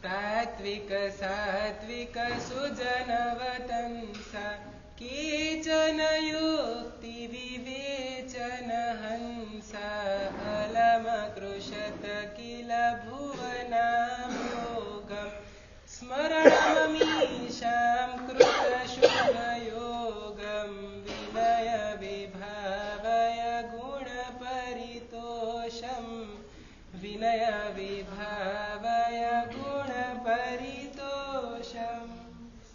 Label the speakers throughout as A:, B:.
A: तात्विक सात्विक सुजनवतंसा केचन युक्ति विवेचन हंसा अलमकृशत किल भुवनाम्योगम् स्मरणमीशां कृतशुभयोगं विनय विभावय गुणपरितोषं विनय विभावय गुणपरितोषम्।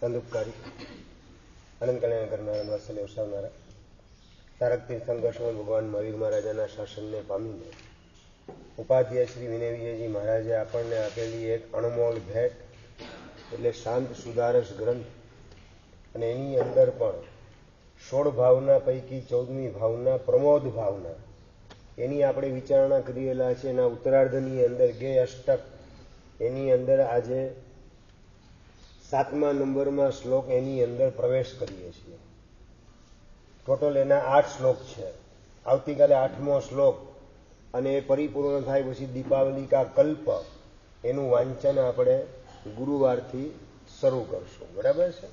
B: સંદુપકારી અનંત કલ્યાણ કરનારા વાત્સલ્ય ઉત્સવનારા તારક તીર્થંકર ભગવાન મહાવીર મહારાજાના શાસનને પામીને ઉપાધ્યાય શ્રી વિનય વિજયજી મહારાજે આપણને આપેલી એક અણમોલ ભેટ એટલે શાંત સુધારસ ગ્રંથ, અને એની અંદર પણ 16 ભાવના પૈકી 14મી ભાવના પ્રમોદ ભાવના એની આપણે વિચારણા કરેલા છે. એના ઉત્તરાર્ધની અંદર ગે અષ્ટક એની અંદર આજે 7મા નંબરમાં શ્લોક એની અંદર પ્રવેશ કરીએ છીએ. ટોટલ એના 8 શ્લોક છે. આવતીકાલે 8મો શ્લોક અને એ પરિપૂર્ણ થાય પછી દીપાવલી કા કલ્પ એનું વાંચન આપણે ગુરુવારથી શરૂ કરશું. બરાબર છે?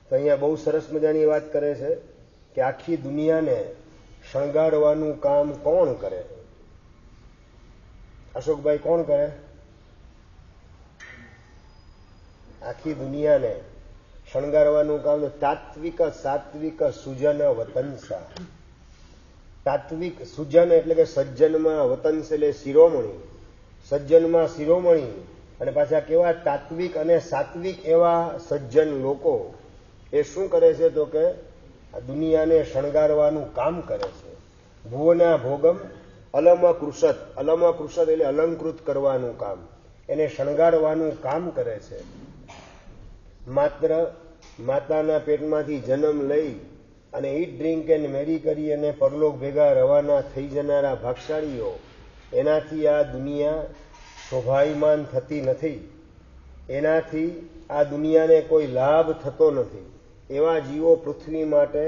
B: તો અહીંયા બહુ સરસ મજાની વાત કરે છે કે આખી દુનિયાને શણગારવાનું કામ કોણ કરે? અશોકભાઈ, કોણ કરે? આખી દુનિયાને શણગારવાનું કામ તાત્વિક સાત્વિક સુજન વતંસા. તાત્વિક સુજન એટલે કે સજ્જનમાં, વતંસ એટલે શિરોમણી, સજ્જનમાં શિરોમણી, અને પાછા કેવા તાત્વિક અને સાત્વિક એવા સજ્જન લોકો એ શું કરે છે? તો કે આ દુનિયાને શણગારવાનું કામ કરે છે. ભુવના ભોગમ અલમકૃષત. અલમકૃષત એટલે અલંકૃત કરવાનું કામ, એને શણગારવાનું કામ કરે છે. માત્ર માતાના પેટમાંથી જન્મ લઈ અને ઈટ ડ્રિંક એન્ડ મેરી કરી અને પરલોક ભેગા રવાના થઈ જનારા ભાગશાળીઓ, એનાથી આ દુનિયા શોભાયમાન થતી નથી, એનાથી આ દુનિયાને કોઈ લાભ થતો નથી. એવા જીવો પૃથ્વી માટે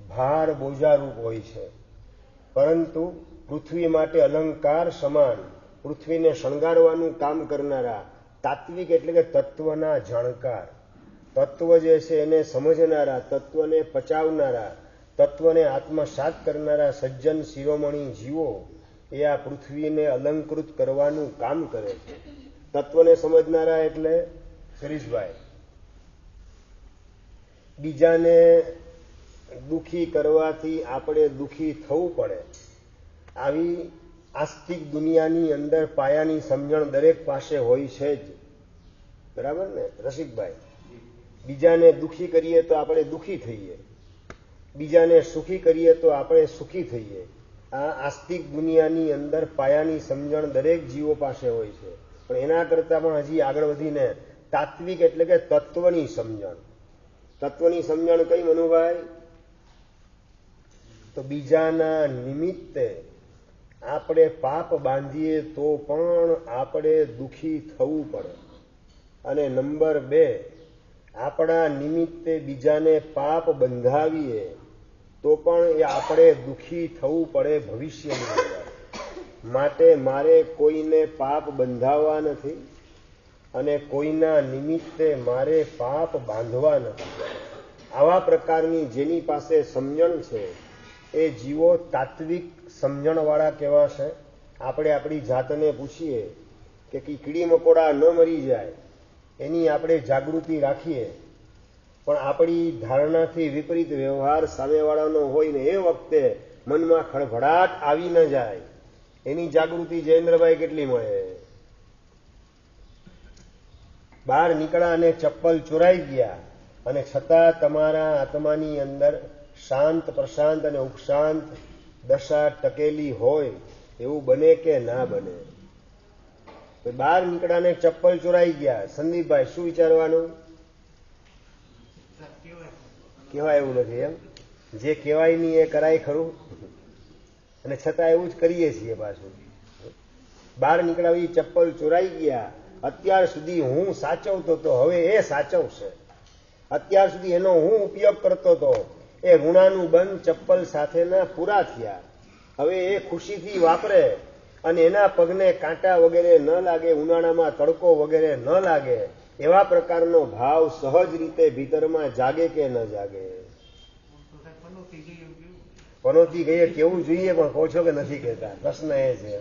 B: ભાર બોજારૂપ હોય છે. પરંતુ પૃથ્વી માટે અલંકાર સમાન પૃથ્વીને શણગારવાનું કામ કરનારા તાત્વિક એટલે કે તત્વના જાણકાર, તત્વ જે છે એને સમજનારા, તત્વને પચાવનારા, તત્વને આત્મસાત કરનારા સજ્જન શિરોમણી જીવો એ આ પૃથ્વીને અલંકૃત કરવાનું કામ કરે છે. તત્વને સમજનારા એટલે શરીશભાઈ, બીજાને દુઃખી કરવાથી આપણે દુઃખી થવું પડે આવી આસ્તિક દુનિયાની અંદર પાયાની સમજણ દરેક પાસે હોય છે જ. બરાબર ને રસિકભાઈ? બીજાને દુઃખી કરીએ તો આપણે દુઃખી થઈએ, બીજાને સુખી કરીએ તો આપણે સુખી થઈએ. આ આસ્તિક દુનિયાની અંદર પાયાની સમજણ દરેક જીવો પાસે હોય છે. પણ એના કરતાં પણ હજી આગળ વધીને તાત્વિક એટલે કે તત્વની સમજણ. તત્વની સમજણ કઈ મનુભાઈ? તો બીજાના નિમિત્તે આપણે પાપ બાંધીએ તો પણ આપણે દુઃખી થવું પડે. અને નંબર 2, આપણા નિમિત્તે બીજાને પાપ બંધાવીએ તો પણ એ આપણે દુઃખી થવું પડે ભવિષ્યની અંદર. માટે મારે કોઈને પાપ બંધાવવા નથી અને કોઈના નિમિત્તે મારે પાપ બાંધવા નથી. આવા પ્રકારની જેની પાસે સમજણ છે એ જીવો તાત્વિક સમજણવાળા કહેવાશે. આપણે આપણી જાતને પૂછીએ કે કીડી મકોડા ન મરી જાય એની આપણે જાગૃતિ રાખીએ, પણ આપણી ધારણાથી વિપરીત વ્યવહાર સામેવાળાનો હોય ને એ વખતે મનમાં ખળભળાટ આવી ન જાય એની જાગૃતિ જયેન્દ્રભાઈ કેટલી મળે? બહાર નીકળ્યા અને ચપ્પલ ચોરાઈ ગયા અને છતાં તમારા આત્માની અંદર શાંત પ્રશાંત અને ઉપશાંત દશા ટકેલી હોય એવું બને કે ના બને? બહાર નીકળ્યા ને ચપ્પલ ચોરાઈ ગયા, સંદીપભાઈ શું વિચારવાનું? કહેવાય એવું નથી એમ? જે કહેવાય નહીં એ કરાય ખરું, અને છતાં એવું જ કરીએ છીએ પાછું. બહાર નીકળાવી ચપ્પલ ચોરાઈ ગયા, અત્યાર સુધી હું સાચવતો હતો હવે એ સાચવશે, અત્યાર સુધી એનો હું ઉપયોગ કરતો હતો એ ઋણાનું બંધ ચપ્પલ સાથેના પૂરા થયા, હવે એ ખુશીથી વાપરે અને એના પગને કાંટા વગેરે ન લાગે, ઉનાળામાં તડકો વગેરે ન લાગે, એવા પ્રકારનો ભાવ સહજ રીતે ભીતરમાં જાગે કે ન જાગે? પનોતી ગઈએ કેવું જોઈએ, પણ કહો છો કે નથી કહેતા? પ્રશ્ન એ છે.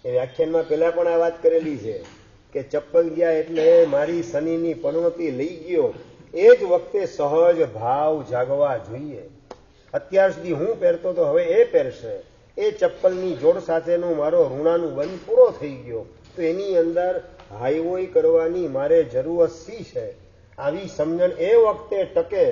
B: એ વ્યાખ્યાનમાં પેલા પણ આ વાત કરેલી છે કે ચપ્પલ ગયા એટલે મારી શનિની પનોતી લઈ ગયો, એ જ વખતે સહજ ભાવ જાગવા જોઈએ. અત્યાર સુધી હું પહેરતો તો હવે એ પહેરશે, એ ચપ્પલની જોડ સાથેનો મારો ઋણાનુબંધ પૂરો થઈ ગયો, તો એની અંદર હાઈવોઈ કરવાની મારે જરૂરત શી છે? આવી સમજણ એ વખતે ટકે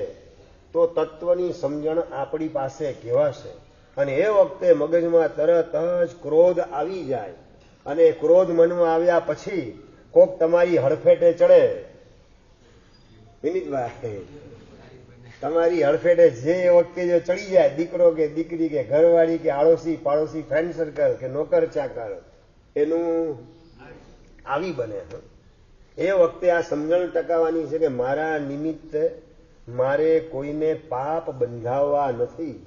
B: તો તત્વની સમજણ આપણી પાસે કહેવાશે. અને એ વખતે મગજમાં તરત જ ક્રોધ આવી જાય, અને ક્રોધ મનમાં આવ્યા પછી કોક તમારી હડફેટે ચડે, વિનીતભાઈ તમારી હડફેટે જે વખતે જો ચડી જાય, દીકરો કે દીકરી કે ઘરવાળી કે આડોશી પાડોશી ફ્રેન્ડ સર્કલ કે નોકર ચાકર, એનું આવી બને. એ વખતે આ સમજણ ટકાવવાની છે કે મારા નિમિત્તે મારે કોઈને પાપ બંધાવવા નથી.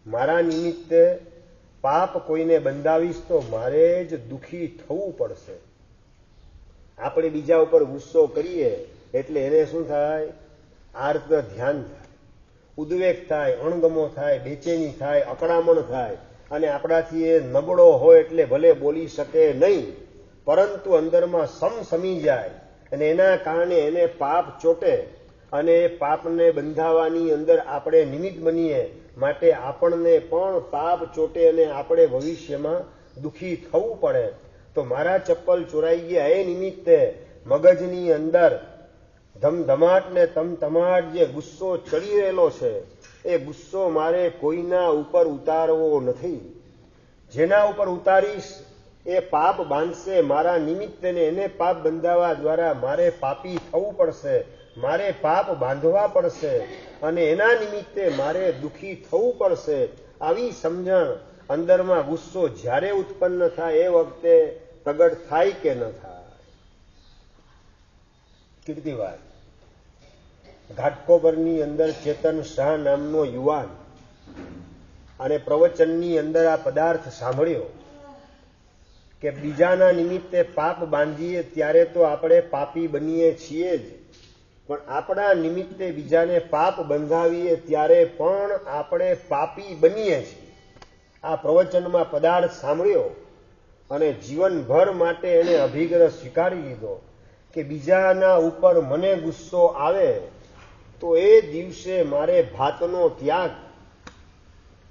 B: મારા નિમિત્તે પાપ કોઈને બંધાવીશ તો મારે જ દુઃખી થવું પડશે. આપણે બીજા ઉપર ગુસ્સો કરીએ એટલે એને શું થાય? આર્ત ધ્યાન થાય, ઉદ્વેગ થાય, અણગમો થાય, બેચેની થાય, અકળામણ થાય, અને આપણાથી એ નબળો હોય એટલે ભલે બોલી શકે નહીં, પરંતુ અંદરમાં સમી જાય, અને એના કારણે એને પાપ ચોટે, અને એ પાપને બંધાવવાની અંદર આપણે નિમિત્ત બનીએ, માટે આપણને પણ પાપ ચોટે અને આપણે ભવિષ્યમાં દુઃખી થવું પડે. તો મારા ચપ્પલ ચોરાઈ ગયા એ નિમિત્તે મગજની અંદર ધમધમાટ ને તમતમાટ જે ગુસ્સો ચડી રહેલો છે, એ ગુસ્સો મારે કોઈના ઉપર ઉતારવો નથી. જેના ઉપર ઉતારીશ એ પાપ બાંધશે મારા નિમિત્તે, ને એને પાપ બંધાવવા દ્વારા મારે પાપી થવું પડશે, મારે પાપ બાંધવા પડશે, અને એના નિમિત્તે મારે દુઃખી થવું પડશે. આવી સમજણ અંદરમાં ગુસ્સો જ્યારે ઉત્પન્ન થાય એ વખતે પ્રગટ થાય કે ન થાય? કીર્તિવાદ ઘાટકોપરની અંદર ચેતન શાહ નામનો યુવાન, અને પ્રવચનની અંદર આ પદાર્થ સાંભળ્યો કે બીજાના નિમિત્તે પાપ બાંધીએ ત્યારે તો આપણે પાપી બનીએ છીએ જ, પણ આપણા નિમિત્તે બીજાને પાપ બંધાવીએ ત્યારે પણ આપણે પાપી બનીએ છીએ. આ પ્રવચનમાં પદાર્થ સાંભળ્યો અને જીવનભર માટે એને અભિગ્રહ સ્વીકારી લીધો કે બીજાના ઉપર મને ગુસ્સો આવે તો એ દિવસે મારે ભાતનો ત્યાગ,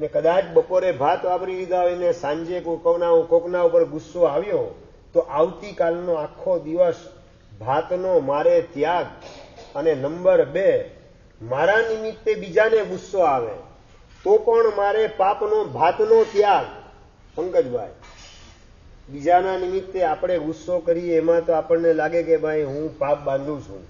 B: ને કદાચ બપોરે ભાત વાપરી લીધા હોય ને સાંજે કોકના ઉપર ગુસ્સો આવ્યો તો આવતીકાલનો આખો દિવસ ભાતનો મારે ત્યાગ. અને નંબર 2, મારા નિમિત્તે બીજાને ગુસ્સો આવે તો પણ મારે પાપનો ભાતનો ત્યાગ. પંકજભાઈ, બીજાના નિમિત્તે આપણે ગુસ્સો કરીએ એમાં તો આપણને લાગે કે ભાઈ હું પાપ બાંધું છું,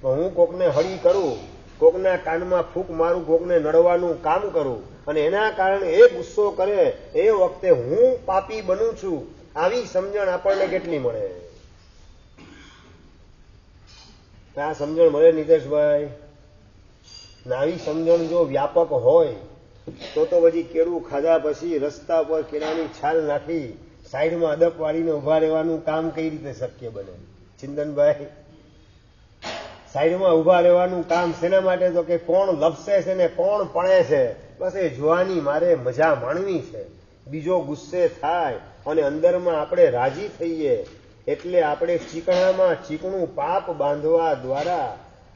B: હું કોકને હળી કરું, કોકના કાનમાં ફૂંક મારું, કોકને નડવાનું કામ કરું, અને એના કારણે એ ગુસ્સો કરે એ વખતે હું પાપી બનું છું. આવી સમજણ આપણને કેટલી મળે? આ સમજણ મળે નિતેશભાઈ? આવી સમજણ જો વ્યાપક હોય તો પછી કેળું ખાધા પછી રસ્તા પર કેળાની છાલ નાખી સાઈડમાં અદપ વાળીને ઉભા રહેવાનું કામ કઈ રીતે શક્ય બને? ચિંતનભાઈ, સાઈડમાં ઉભા રહેવાનું કામ શેના માટે? તો કે કોણ લપસે છે ને કોણ પણે છે, બસ એ જોવાની મારે મજા માણવી છે. બીજો ગુસ્સે થાય અને અંદરમાં આપણે રાજી થઈએ એટલે આપણે ચીકણામાં ચીકણું પાપ બાંધવા દ્વારા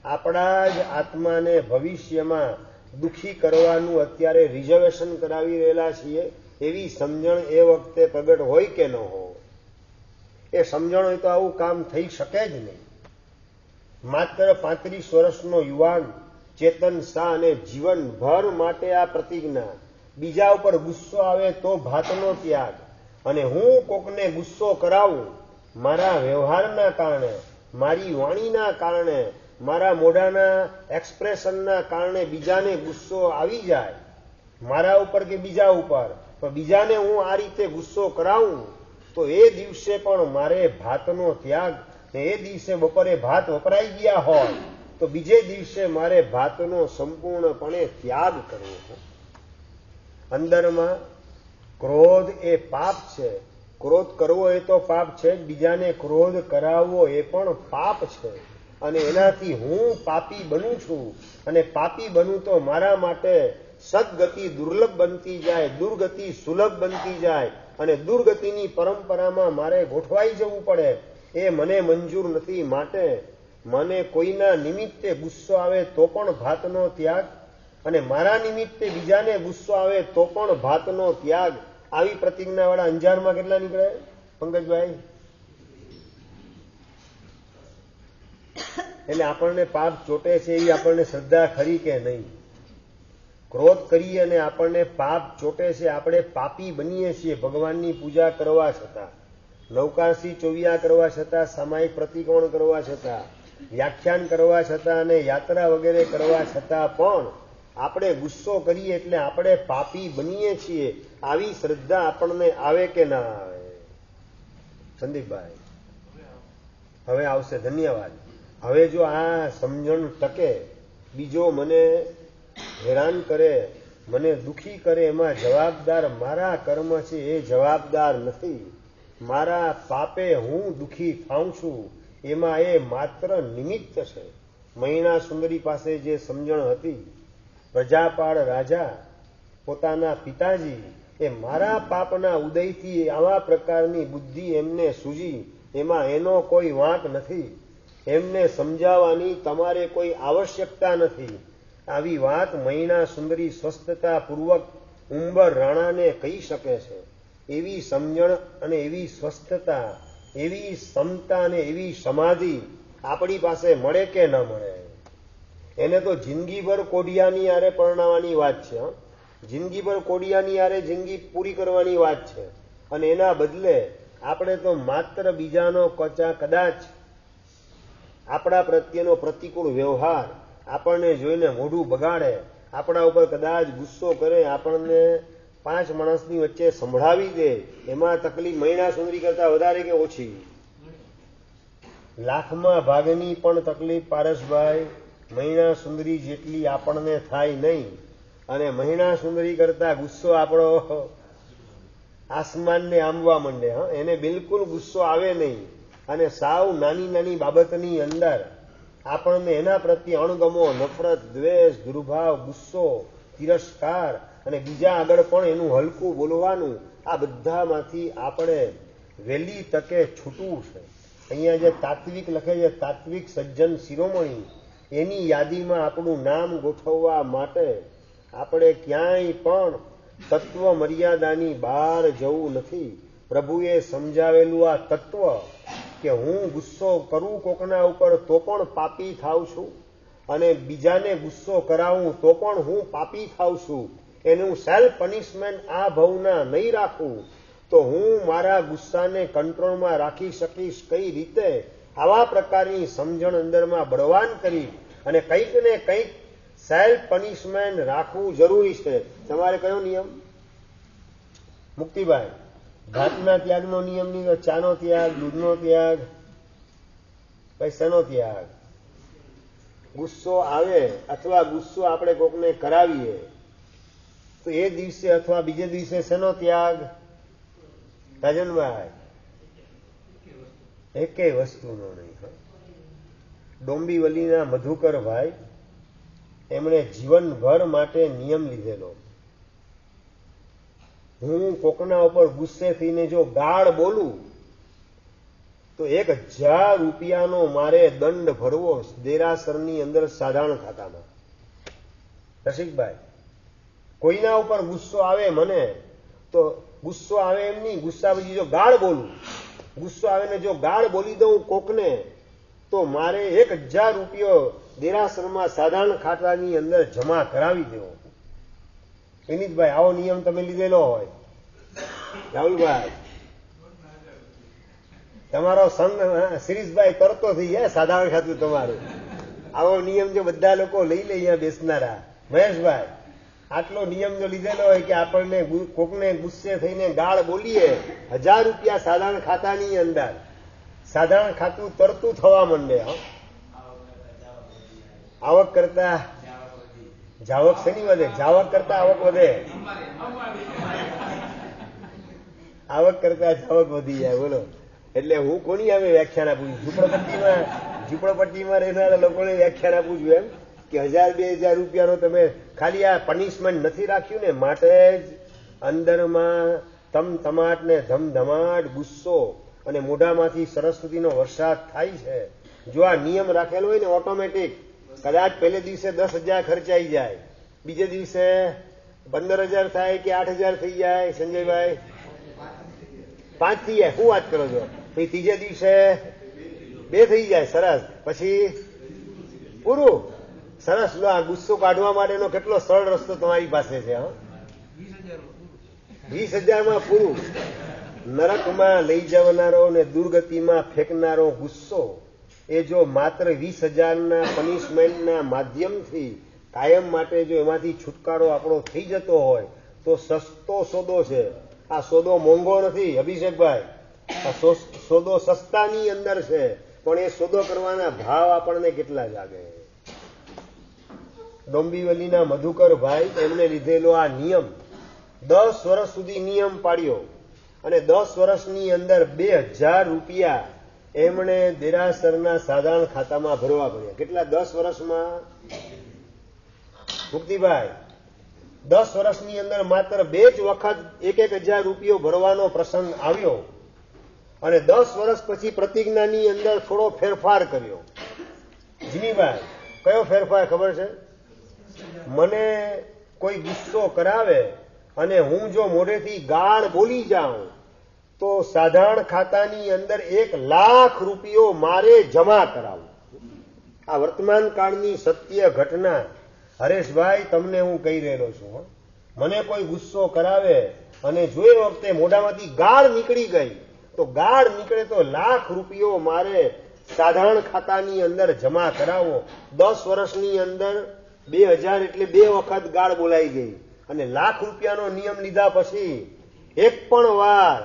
B: આપણા જ આત્માને ભવિષ્યમાં દુઃખી કરવાનું અત્યારે રિઝર્વેશન કરાવી રહેલા છીએ. એવી સમજણ એ વખતે પ્રગટ હોય કે ન હોય? એ સમજણ હોય તો આવું કામ થઈ શકે જ નહીં. માત્ર 35 વર્ષનો યુવાન ચેતન શાહ, અને જીવનભર માટે આ પ્રતિજ્ઞા, બીજા ઉપર ગુસ્સો આવે તો ભાતનો ત્યાગ, અને હું કોકને ગુસ્સો કરાવું મારા વ્યવહારના કારણે, મારી વાણીના કારણે, મારા મોઢાના એક્સપ્રેશનના કારણે બીજાને ગુસ્સો આવી જાય મારા ઉપર કે બીજા ઉપર, તો બીજાને હું આ રીતે ગુસ્સો કરાવું તો એ દિવસે પણ મારે ભાતનો ત્યાગ, ને એ દિવસે બપોરે ભાત વપરાઈ ગયા હોય તો બીજે દિવસે મારે ભાતનો સંપૂર્ણપણે ત્યાગ કરવો. અંદરમાં ક્રોધ એ પાપ છે. ક્રોધ કરવો એ તો પાપ છે, બીજાને ક્રોધ કરાવવો એ પણ પાપ છે. અને એનાથી હું પાપી બનું છું, અને પાપી બનું તો મારા માટે સદગતિ દુર્લભ બનતી જાય, દુર્ગતિ સુલભ બનતી જાય, અને દુર્ગતિની પરંપરામાં મારે ગોઠવાઈ જવું પડે. એ મને મંજૂર નથી. માટે મને કોઈના નિમિત્તે ગુસ્સો આવે તો પણ ભાતનો ત્યાગ, અને મારા નિમિત્તે બીજાને ગુસ્સો આવે તો પણ ભાતનો ત્યાગ. આવી પ્રતિજ્ઞાવાળા અંજારમાં કેટલા નીકળે પંકજભાઈ? એટલે આપણને પાપ ચોટે છે એ આપણને શ્રદ્ધા ખરી કે નહીં? ક્રોધ કરીએ અને આપણને પાપ ચોટે છે, આપણે પાપી બનીએ છીએ ભગવાનની પૂજા કરવા છતાં, નવકાશી ચોવિયા કરવા છતાં, સામાયિક પ્રતિક્રમણ કરવા છતાં, વ્યાખ્યાન કરવા છતાં અને યાત્રા વગેરે કરવા છતાં પણ આપણે ગુસ્સો કરીએ એટલે આપણે પાપી બનીએ છીએ. આવી શ્રદ્ધા આપણને આવે કે ના આવે? સંદીપભાઈ હવે આવશે. ધન્યવાદ. હવે જો આ સમજણ ટકે, બીજો મને હેરાન કરે, મને દુખી કરે, એમાં જવાબદાર મારા કર્મ છે, એ જવાબદાર નથી. મારા પાપે હું દુખી થાઉં છું, એમાં એ માત્ર નિમિત્ત છે. મહિણા સુંદરી પાસે જે સમજણ હતી, પ્રજાપાળ રાજા પોતાના પિતાજી, એ મારા પાપના ઉદયથી આવા પ્રકારની બુદ્ધિ એમને સૂજી, એમાં એનો કોઈ વાંક નથી. એમને સમજાવવાની તમારે કોઈ આવશ્યકતા નથી. આવી વાત મહિણા સુંદરી સ્વસ્થતા પૂર્વક ઉંબર રાણાને કહી શકે છે. એવી સમજણ અને એવી સ્વસ્થતા, એવી ક્ષમતા અને એવી સમાધિ આપણી પાસે મળે કે ન મળે? એને તો જિંદગીભર કોડિયાની આરે પરણાવવાની વાત છે. જિંદગીભર કોડિયાની આરે જિંદગી પૂરી કરવાની વાત છે. અને એના બદલે આપણે તો માત્ર બીજાનો કદાચ આપણા પ્રત્યેનો પ્રતિકૂળ વ્યવહાર, આપણને જોઈને મોઢું બગાડે, આપણા ઉપર કદાચ ગુસ્સો કરે, આપણને 5 માણસની વચ્ચે સંભળાવી દે, એમાં તકલીફ મહિના સુંદરી કરતા વધારે કે ઓછી? લાખમાં ભાગની પણ તકલીફ પારસભાઈ મહિના સુંદરી જેટલી આપણને થાય નહીં. અને મહિના સુંદરી કરતા ગુસ્સો આપણો આસમાનને આંબવા માંડે. એને બિલકુલ ગુસ્સો આવે નહીં. અને સાવ નાની નાની બાબતની અંદર આપણને એના પ્રત્યે અણગમો, નફરત, દ્વેષ, દુર્ભાવ, ગુસ્સો, તિરસ્કાર અને બીજા આગળ પણ એનું હલકું બોલવાનું, આ બધામાંથી આપણે વહેલી તકે છૂટવું છે. અહીંયા જે તાત્વિક લખે છે, તાત્વિક સજ્જન શિરોમણી, એની યાદીમાં આપણું નામ ગોઠવવા માટે આપણે ક્યાંય પણ તત્વ મર્યાદાની બહાર જવું નથી. પ્રભુએ સમજાવેલું આ તત્વ કે હું ગુસ્સો કરું કોકના ઉપર તો પણ પાપી થાઉં છું, અને બીજાને ગુસ્સો કરાવું તો પણ હું પાપી થાઉં છું, એનું સેલ્ફ પનિશમેન્ટ આ ભાવના નહીં રાખું તો હું મારા ગુસ્સાને કંટ્રોલમાં રાખી શકીશ કઈ રીતે? આવા પ્રકારની સમજણ અંદરમાં બળવાન કરી અને કંઈક ને કંઈક સેલ્ફ પનિશમેન્ટ રાખવું જરૂરી છે. તમારે કયો નિયમ મુક્તિભાઈ? ભાતના ત્યાગનો નિયમ નહીં તો ચાનો ત્યાગ, દૂધનો ત્યાગ, પૈસાનો ત્યાગ. ગુસ્સો આવે અથવા ગુસ્સો આપણે કોકને કરાવીએ તો એ દિવસે અથવા બીજે દિવસે શેનો ત્યાગ? રાજનભાઈ એકેય વસ્તુનો નહીં. ડોંબીવલીના મધુકરભાઈ એમણે જીવનભર માટે નિયમ લીધેલો, હું કોકના ઉપર ગુસ્સે થઈને જો ગાળ બોલું તો 1000 રૂપિયાનો મારે દંડ ભરવો દેરાસરની અંદર સાધારણ ખાતામાં. રસિકભાઈ, કોઈના ઉપર ગુસ્સો આવે મને તો ગુસ્સો આવે એમ નહીં, ગુસ્સા પછી જો ગાળ બોલું, ગુસ્સો આવે ને જો ગાળ બોલી દઉં કોકને તો મારે 1000 રૂપિયો દેરાસરમાં સાધારણ ખાતાની અંદર જમા કરાવી દેવો. વિનીતભાઈ, આવો નિયમ તમે લીધેલો હોય? રાહુલભાઈ, તમારો સંઘ શિરીષભાઈ તરતો થઈ જાય સાધારણ ખાતું તમારું. આવો નિયમ જો બધા લોકો લઈ લે અહીંયા બેસનારા, મહેશભાઈ આટલો નિયમ જો લીધેલો હોય કે આપણને કોકને ગુસ્સે થઈને ગાળ બોલીએ, 1000 રૂપિયા સાધારણ ખાતાની અંદર, સાધારણ ખાતું તરતું થવા માંડે. આવક કરતા જાવક શેની વધે? જાવક કરતા આવક વધે. આવક કરતા જાવક વધી જાય. બોલો, એટલે હું કોની આવે વ્યાખ્યાન આપું છું? ઝૂંપડપટ્ટીમાં રહેનારા લોકોને વ્યાખ્યાન આપું છું એમ કે 1000-2000 રૂપિયાનો તમે ખાલી આ પનિશમેન્ટ નથી રાખ્યું ને, માટે જ અંદરમાં તમતમાટ ને ધમધમાટ ગુસ્સો અને મોઢામાંથી સરસ્વતીનો વરસાદ થાય છે. જો આ નિયમ રાખેલો હોય ને ઓટોમેટિક, કદાચ પહેલે દિવસે 10,000 ખર્ચાઈ જાય, બીજે દિવસે 15,000 થાય કે 8,000 થઈ જાય. સંજયભાઈ 5 થઈ જાય. શું વાત કરો છો? પછી ત્રીજે દિવસે 2 થઈ જાય. સરસ. પછી પૂરું. સરસ. લો, આ ગુસ્સો કાઢવા માટેનો કેટલો સરળ રસ્તો તમારી પાસે છે. 20,000 પૂરું. નરકમાં લઈ જવાનારો ને દુર્ગતિમાં ફેંકનારો ગુસ્સો એ જો માત્ર 20,000 પનિશમેન્ટના માધ્યમથી કાયમ માટે જો એમાંથી છુટકારો આપણો થઈ જતો હોય તો સસ્તો સોદો છે. આ સોદો મોંઘો નથી અભિષેકભાઈ, આ સોદો સસ્તાની અંદર છે, પણ એ સોદો કરવાના ભાવ આપણને કેટલા લાગે. ડોંબીવલીના મધુકરભાઈ એમને લીધેલો આ નિયમ 10 વર્ષ સુધી નિયમ પાડ્યો અને 10 વર્ષની અંદર 2,000 રૂપિયા એમણે દેરાસરના સાધારણ ખાતામાં ભરવા પડ્યા. કેટલા 10 વર્ષમાં? મુક્તિભાઈ 10 વર્ષની અંદર માત્ર 2 જ વખત 1,000 રૂપિયો ભરવાનો પ્રસંગ આવ્યો અને 10 વર્ષ પછી પ્રતિજ્ઞાની અંદર થોડો ફેરફાર કર્યો. જીનીભાઈ, કયો ફેરફાર ખબર છે? મને કોઈ ગુસ્સો કરાવે અને હું જો મોઢેથી ગાળ બોલી જાઉં તો સાધારણ ખાતાની અંદર 1,00,000 રૂપિયો મારે જમા કરાવવો. આ વર્તમાન કાળની સત્ય ઘટના. હરેશભાઈ, તમને હું કહી રહેલો છું. મને કોઈ ગુસ્સો કરાવે અને જો એ વખતે મોઢામાંથી ગાળ નીકળી ગઈ તો ગાળ નીકળે તો 1,00,000 રૂપિયો મારે સાધારણ ખાતાની અંદર જમા કરાવો. 10 વર્ષની અંદર 2,000 એટલે 2 વખત ગાળ બોલાઈ ગઈ અને 1,00,000 રૂપિયાનો નિયમ લીધા પછી એક પણ વાર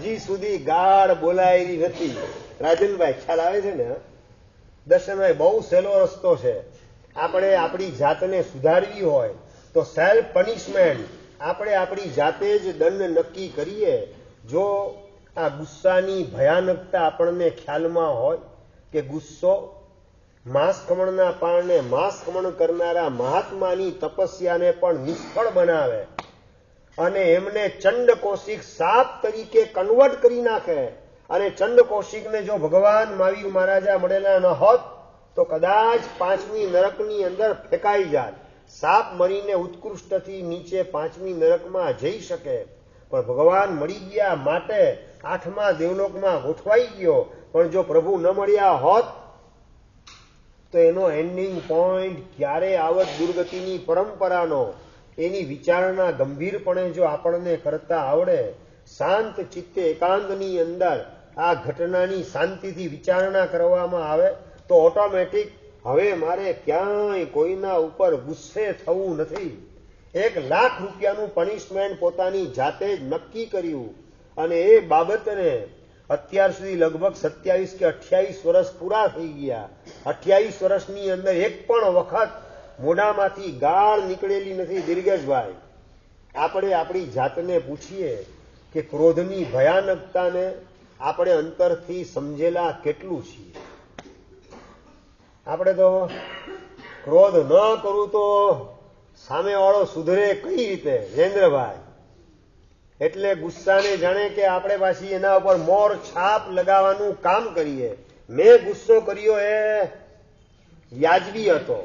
B: હજી સુધી ગાળ બોલાયેલી નથી. રાજનભાઈ, ખ્યાલ આવે છે ને? દર્શનભાઈ, બહુ સહેલો રસ્તો છે. આપણે આપણી જાતને સુધારવી હોય તો સેલ્ફ પનિશમેન્ટ, આપણે આપણી જાતે જ દંડ નક્કી કરીએ. જો આ ગુસ્સાની ભયાનકતા આપણને ખ્યાલમાં હોય કે ગુસ્સો માંસખમણના પાણને માંસખમણ કરનારા મહાત્માની તપસ્યાને પણ નિષ્ફળ બનાવે અને એમને ચંડકોશિક સાપ તરીકે કન્વર્ટ કરી નાખે અને ચંડકોશિકને જો ભગવાન મહાવીર મહારાજા મળેલા ન હોત તો કદાચ 5મી નરકની અંદર ફેંકાઈ જાય. સાપ મરીને ઉત્કૃષ્ટથી નીચે 5મી નરકમાં જઈ શકે, પણ ભગવાન મળી ગયા માટે 8મા દેવલોકમાં ગોઠવાઈ ગયો. પણ જો પ્રભુ ન મળ્યા હોત તો એનો એન્ડિંગ પોઈન્ટ ક્યારે આવત દુર્ગતિની પરંપરાનો, એની વિચારણા ગંભીરપણે જો આપણને કરતા આવડે, શાંત ચિત્તે એકાંતની અંદર આ ઘટનાની શાંતિથી વિચારણા કરવામાં આવે તો ઓટોમેટિક હવે મારે ક્યાંય કોઈના ઉપર ગુસ્સે થવું નથી. 1,00,000 રૂપિયાનું પનિશમેન્ટ પોતાની જાતે જ નક્કી કર્યું અને એ બાબતને અત્યાર સુધી લગભગ 27 કે 28 વર્ષ પૂરા થઈ ગયા. 28 વર્ષની અંદર એક પણ વખત મોઢામાંથી ગાળ નીકળેલી નથી. દિર્ગેશભાઈ, આપણે આપણી જાતને પૂછીએ કે ક્રોધની ભયાનકતાને આપણે અંતરથી સમજેલા કેટલું છીએ? આપણે તો ક્રોધ ન કરું તો સામેવાળો સુધરે કઈ રીતે? જયેન્દ્રભાઈ, એટલે ગુસ્સાને જાણે કે આપણે પાછી એના ઉપર મોર છાપ લગાવવાનું કામ કરીએ. મેં ગુસ્સો કર્યો એ વ્યાજબી હતો,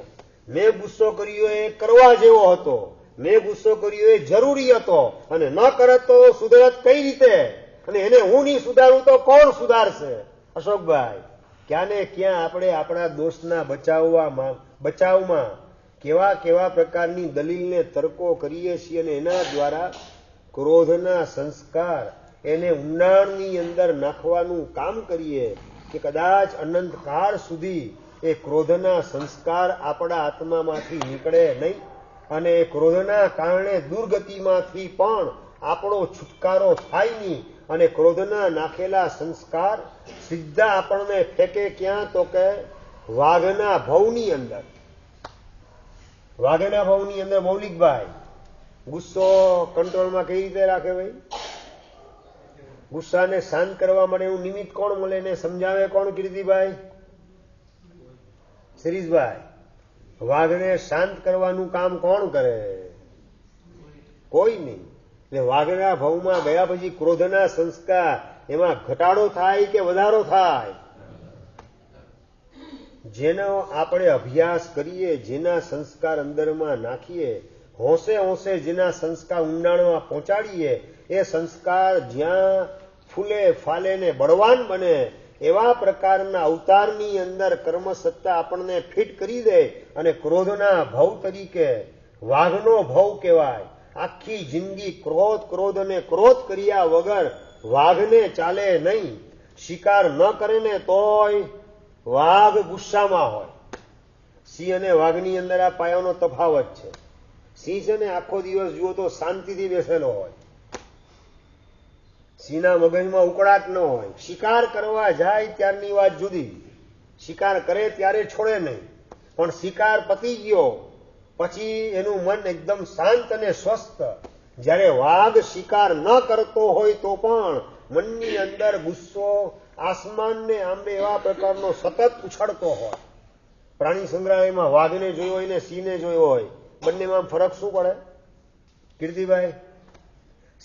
B: મેં ગુસ્સો કર્યો એ કરવા જેવો હતો, મેં ગુસ્સો કર્યો એ જરૂરી હતો અને ન કરત તો સુધરત કઈ રીતે? અને એને હું નહીં સુધારું તો કોણ સુધારશે? અશોકભાઈ, ક્યાં ને ક્યાં આપણે આપણા દોષના બચાવમાં કેવા કેવા પ્રકારની દલીલને તર્કો કરીએ છીએ અને એના દ્વારા ક્રોધના સંસ્કાર એને ઊંડાણની અંદર નાખવાનું કામ કરીએ કે કદાચ અનંતકાળ સુધી એ ક્રોધના સંસ્કાર આપણા આત્મામાંથી નીકળે નહીં અને એ ક્રોધના કારણે દુર્ગતિમાંથી પણ આપણો છુટકારો થાય નહીં અને ક્રોધના નાખેલા સંસ્કાર સીધા આપણને ફેંકે ક્યાં? તો કે વાઘના ભવની અંદર. વાઘના ભવની અંદર મૌલિકભાઈ ગુસ્સો કંટ્રોલમાં કઈ રીતે રાખે? ભાઈ, ગુસ્સાને શાંત કરવા માટેનું નિમિત્ત કોણ મળે એને સમજાવે કોણ કીર્તિભાઈ? શિરીષભાઈ, વાઘને શાંત કરવાનું કામ કોણ કરે? કોઈ નહીં. એટલે વાઘના ભાવમાં ગયા પછી ક્રોધના સંસ્કાર એમાં ઘટાડો થાય કે વધારો થાય? જેનો આપણે અભ્યાસ કરીએ, જેના સંસ્કાર અંદરમાં નાખીએ, હોંશે હોંશે જેના સંસ્કાર ઊંડાણમાં પહોંચાડીએ, એ સંસ્કાર જ્યાં ફૂલે ફાલે ને બળવાન બને એવા પ્રકારના અવતારની અંદર કર્મસત્તા આપણને ફિટ કરી દે અને ક્રોધના ભવ તરીકે વાઘનો ભવ કહેવાય. આખી જિંદગી ક્રોધ ક્રોધ અને ક્રોધ કર્યા વગર વાઘને ચાલે નહીં. શિકાર ન કરે ને તોય વાઘ ગુસ્સામાં હોય. સિંહ અને વાઘની અંદર આ પાયાનો તફાવત છે. સિંહ છે ને આખો દિવસ જુઓ તો શાંતિથી બેસેલો હોય, સિંહના મગજમાં ઉકળાટ ન હોય. શિકાર કરવા જાય ત્યારની વાત જુદી, શિકાર કરે ત્યારે છોડે નહીં, પણ શિકાર પતી ગયો પછી એનું મન એકદમ શાંત અને સ્વસ્થ. જ્યારે વાઘ શિકાર ન કરતો હોય તો પણ મનની અંદર ગુસ્સો આસમાનને આંબે એવા પ્રકારનો સતત ઉછળતો હોય. પ્રાણી સંગ્રહાલયમાં વાઘને જોયો હોય ને સિંહને જોયો હોય, બંનેમાં ફરક શું પડે કીર્તિભાઈ?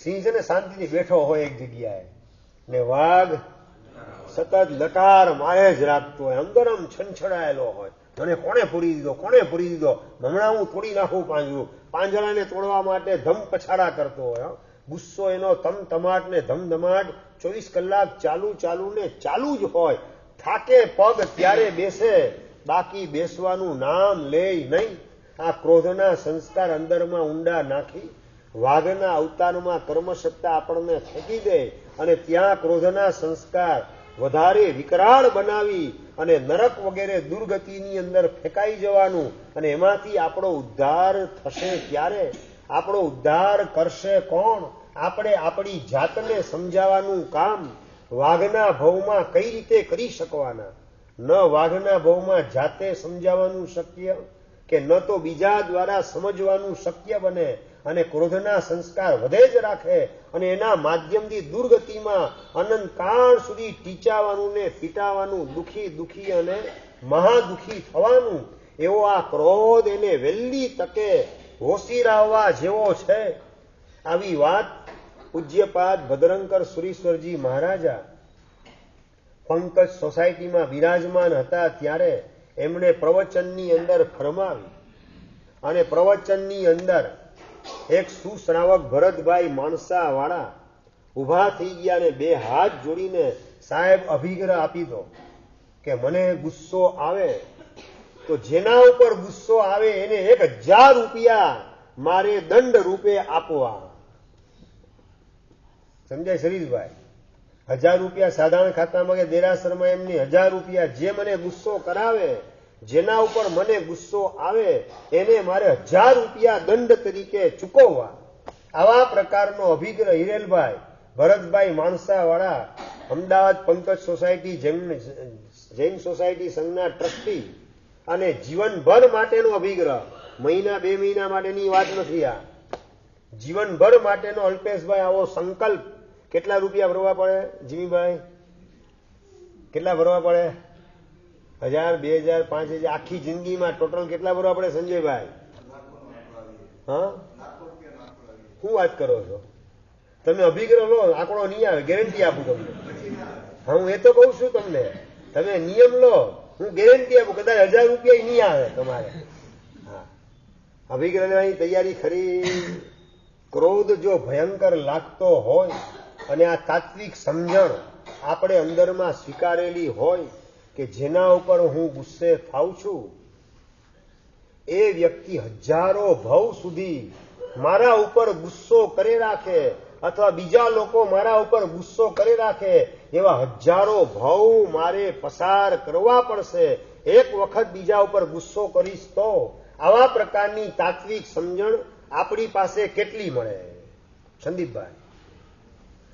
B: સિંહ છે ને શાંતિથી બેઠો હોય એક જગ્યાએ, ને વાઘ સતત લટાર મારે જ રાખતો હોય, અંદર આમ છંછડાયેલો હોય. મને કોણે પૂરી દીધો, કોણે પૂરી દીધો, હમણાં હું તોડી નાખું પાંજરું. પાંજરાને તોડવા માટે ધમ પછાડા કરતો હોય. ગુસ્સો એનો તમતમાટ ને ધમધમાટ 24 કલાક ચાલુ ને ચાલુ જ હોય. થાકે પગ ત્યારે બેસે, બાકી બેસવાનું નામ લે નહીં. આ ક્રોધના સંસ્કાર અંદરમાં ઊંડા નાખી વાઘના અવતારમાં કર્મસત્તા આપણને ફેંકી દે અને ત્યાં ક્રોધના સંસ્કાર વધારે વિકરાળ બનાવી અને નરક વગેરે દુર્ગતિની અંદર ફેંકાઈ જવાનું. અને એમાંથી આપણો ઉદ્ધાર થશે ક્યારે? આપણો ઉદ્ધાર કરશે કોણ? આપણે આપણી જાતને સમજાવવાનું કામ વાઘના ભવમાં કઈ રીતે કરી શકવાના? ન વાઘના ભવમાં જાતે સમજાવવાનું શક્ય કે ન તો બીજા દ્વારા સમજવાનું શક્ય બને. અને ક્રોધના સંસ્કાર વધે જ રાખે અને એના માધ્યમથી દુર્ગતિમાં અનંતકાળ સુધી ટીચાવાનું ને પીટાવાનું, દુખી અને મહાદુખી થવાનું. એવો આ ક્રોધ એને વહેલી તકે હોશીરાવવા જેવો છે. આવી વાત પૂજ્યપાદ ભદ્રંકર સુરીશ્વરજી મહારાજા પંકજ સોસાયટીમાં બિરાજમાન હતા ત્યારે એમણે પ્રવચનની અંદર ફરમાવી. અને પ્રવચનની અંદર એક સુશ્રાવક ભરતભાઈ માણસા વાળા ઉભા થઈ ગયા ને બે હાથ જોડીને સાહેબ અભિગ્રહ આપી દો કે મને ગુસ્સો આવે તો જેના ઉપર ગુસ્સો આવે એને 1000 રૂપિયા મારે દંડ રૂપે આપવા. સમજાય શરીરભાઈ? 1000 રૂપિયા સાધારણ ખાતામાં કે દેરાસરમાં એમની 1000 રૂપિયા જે મને ગુસ્સો કરાવે, જેના ઉપર મને ગુસ્સો આવે એને મારે 1000 રૂપિયા દંડ તરીકે ચૂકવવા. આવા પ્રકારનો અભિગ્રહ હિરેલભાઈ ભરતભાઈ માણસા વાળા અમદાવાદ પંકજ સોસાયટી જૈન સોસાયટી સંઘના ટ્રસ્ટી અને જીવનભર માટેનો અભિગ્રહ, મહિના 2 મહિના માટેની વાત નથી. આ જીવનભર માટેનો અલ્પેશભાઈ આવો સંકલ્પ. કેટલા રૂપિયા ભરવા પડે જીમીભાઈ? કેટલા ભરવા પડે? 1000, 2000, 5000? આખી જિંદગીમાં ટોટલ કેટલા ભરવા પડે સંજયભાઈ? હા, શું વાત કરો છો તમે? અભિગ્રહ લો, આંકડો નહીં આવે, ગેરંટી આપું તમને. હા, હું એ તો કઉ છું તમને. તમે નિયમ લો, હું ગેરંટી આપું, કદાચ 1000 રૂપિયા નહીં આવે તમારે. હા, અભિગ્રહ લેવાની તૈયારી ખરી. ક્રોધ જો ભયંકર લાગતો હોય અને આ તાત્વિક સમજણ આપણે અંદરમાં સ્વીકારેલી હોય કે જેના ઉપર હું ગુસ્સે થાઉં છું એ વ્યક્તિ હજારો ભવ સુધી મારા ઉપર ગુસ્સો કરી રાખે અથવા બીજા લોકો મારા ઉપર ગુસ્સો કરી રાખે, એવા હજારો ભવ મારે પસાર કરવા પડશે. એક વખત બીજા ઉપર ગુસ્સો કરીશ તો આવા પ્રકારની તાત્વિક સમજણ આપણી પાસે કેટલી મળે? સંદીપભાઈ,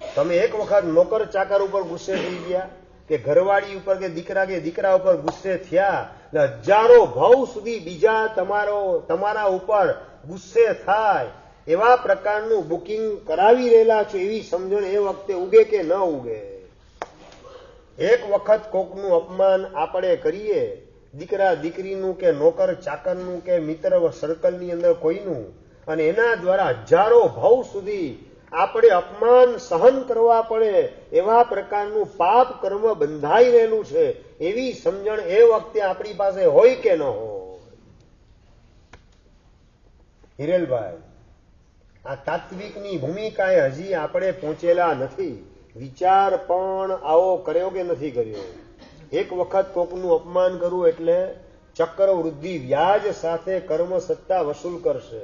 B: તમે એક વખત નોકર ચાકર ઉપર ગુસ્સે થઈ ગયા કે ઘરવાળી ઉપર કે દીકરા ઉપર ગુસ્સે થયા, હજારો ભવ સુધી બીજા તમારા ઉપર ગુસ્સે થાય એવા પ્રકારનું બુકિંગ કરાવી રહેલા છો એવી સમજણ એ વખતે ઉગે કે ન ઉગે? એક વખત કોકનું અપમાન આપણે કરીએ, દીકરા દીકરીનું કે નોકર ચાકરનું કે મિત્ર સર્કલની અંદર કોઈનું, અને એના દ્વારા હજારો ભાવ સુધી આપણે અપમાન સહન કરવા પડે એવા પ્રકારનું પાપ કર્મ બંધાઈ રહેલું છે એવી સમજણ એ વખતે આપણી પાસે હોય કે ન હોય? હિરેલભાઈ, આ તાત્વિકની ભૂમિકાએ હજી આપણે પહોંચેલા નથી. વિચાર પણ આવો કર્યો કે નથી કર્યો? એક વખત કોકનું અપમાન કરવું એટલે ચક્રવૃદ્ધિ વ્યાજ સાથે કર્મ સત્તા વસૂલ કરશે.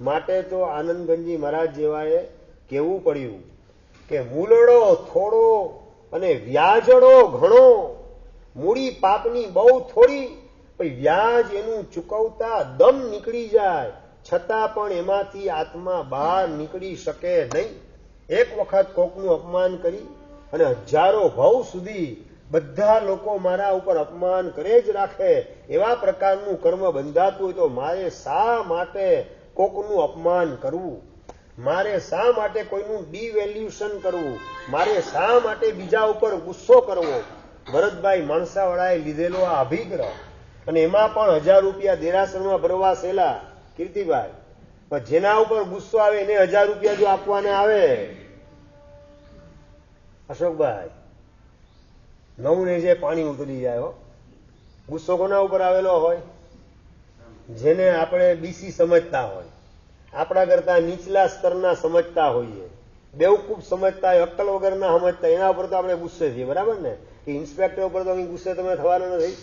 B: માટે તો આનંદગંજી મહારાજ જેવાએ કહેવું પડ્યું કે મૂલડો થોડો અને વ્યાજડો ઘણો. મૂડી પાપની બહુ થોડી, પણ વ્યાજ એનું ચૂકવતા દમ નીકળી જાય, છતાં પણ એમાંથી આત્મા બહાર નીકળી શકે નહીં. એક વખત કોકનું અપમાન કરી અને હજારો ભાવ સુધી બધા લોકો મારા ઉપર અપમાન કરે જ રાખે એવા પ્રકારનું કર્મ બંધાતું હોય તો મારે શા માટે કોકનું અપમાન કરવું? મારે શા માટે કોઈનું ડિવેલ્યુશન કરવું? મારે શા માટે બીજા ઉપર ગુસ્સો કરવો? ભરતભાઈ માણસાવાળાએ લીધેલો આ અભિગ્રહ, અને એમાં પણ 1000 રૂપિયા દેરાસરમાં ભરવા સેલા કીર્તિભાઈ, પણ જેના ઉપર ગુસ્સો આવે એને 1000 રૂપિયા જો આપવાના આવે, અશોકભાઈ, નવને જે પાણી ઉતરી જાય. ગુસ્સો કોના ઉપર આવેલો હોય? જેને આપણે બીસી સમજતા હોય, આપણા કરતા નીચલા સ્તરના સમજતા હોઈએ, બેવકૂફ સમજતા હોય, અક્કલ વગરના સમજતા, એના ઉપર તો આપણે ગુસ્સે છીએ. બરાબર ને? કે ઇન્સ્પેક્ટર ઉપર તો ગુસ્સે તમે થવાના નથી,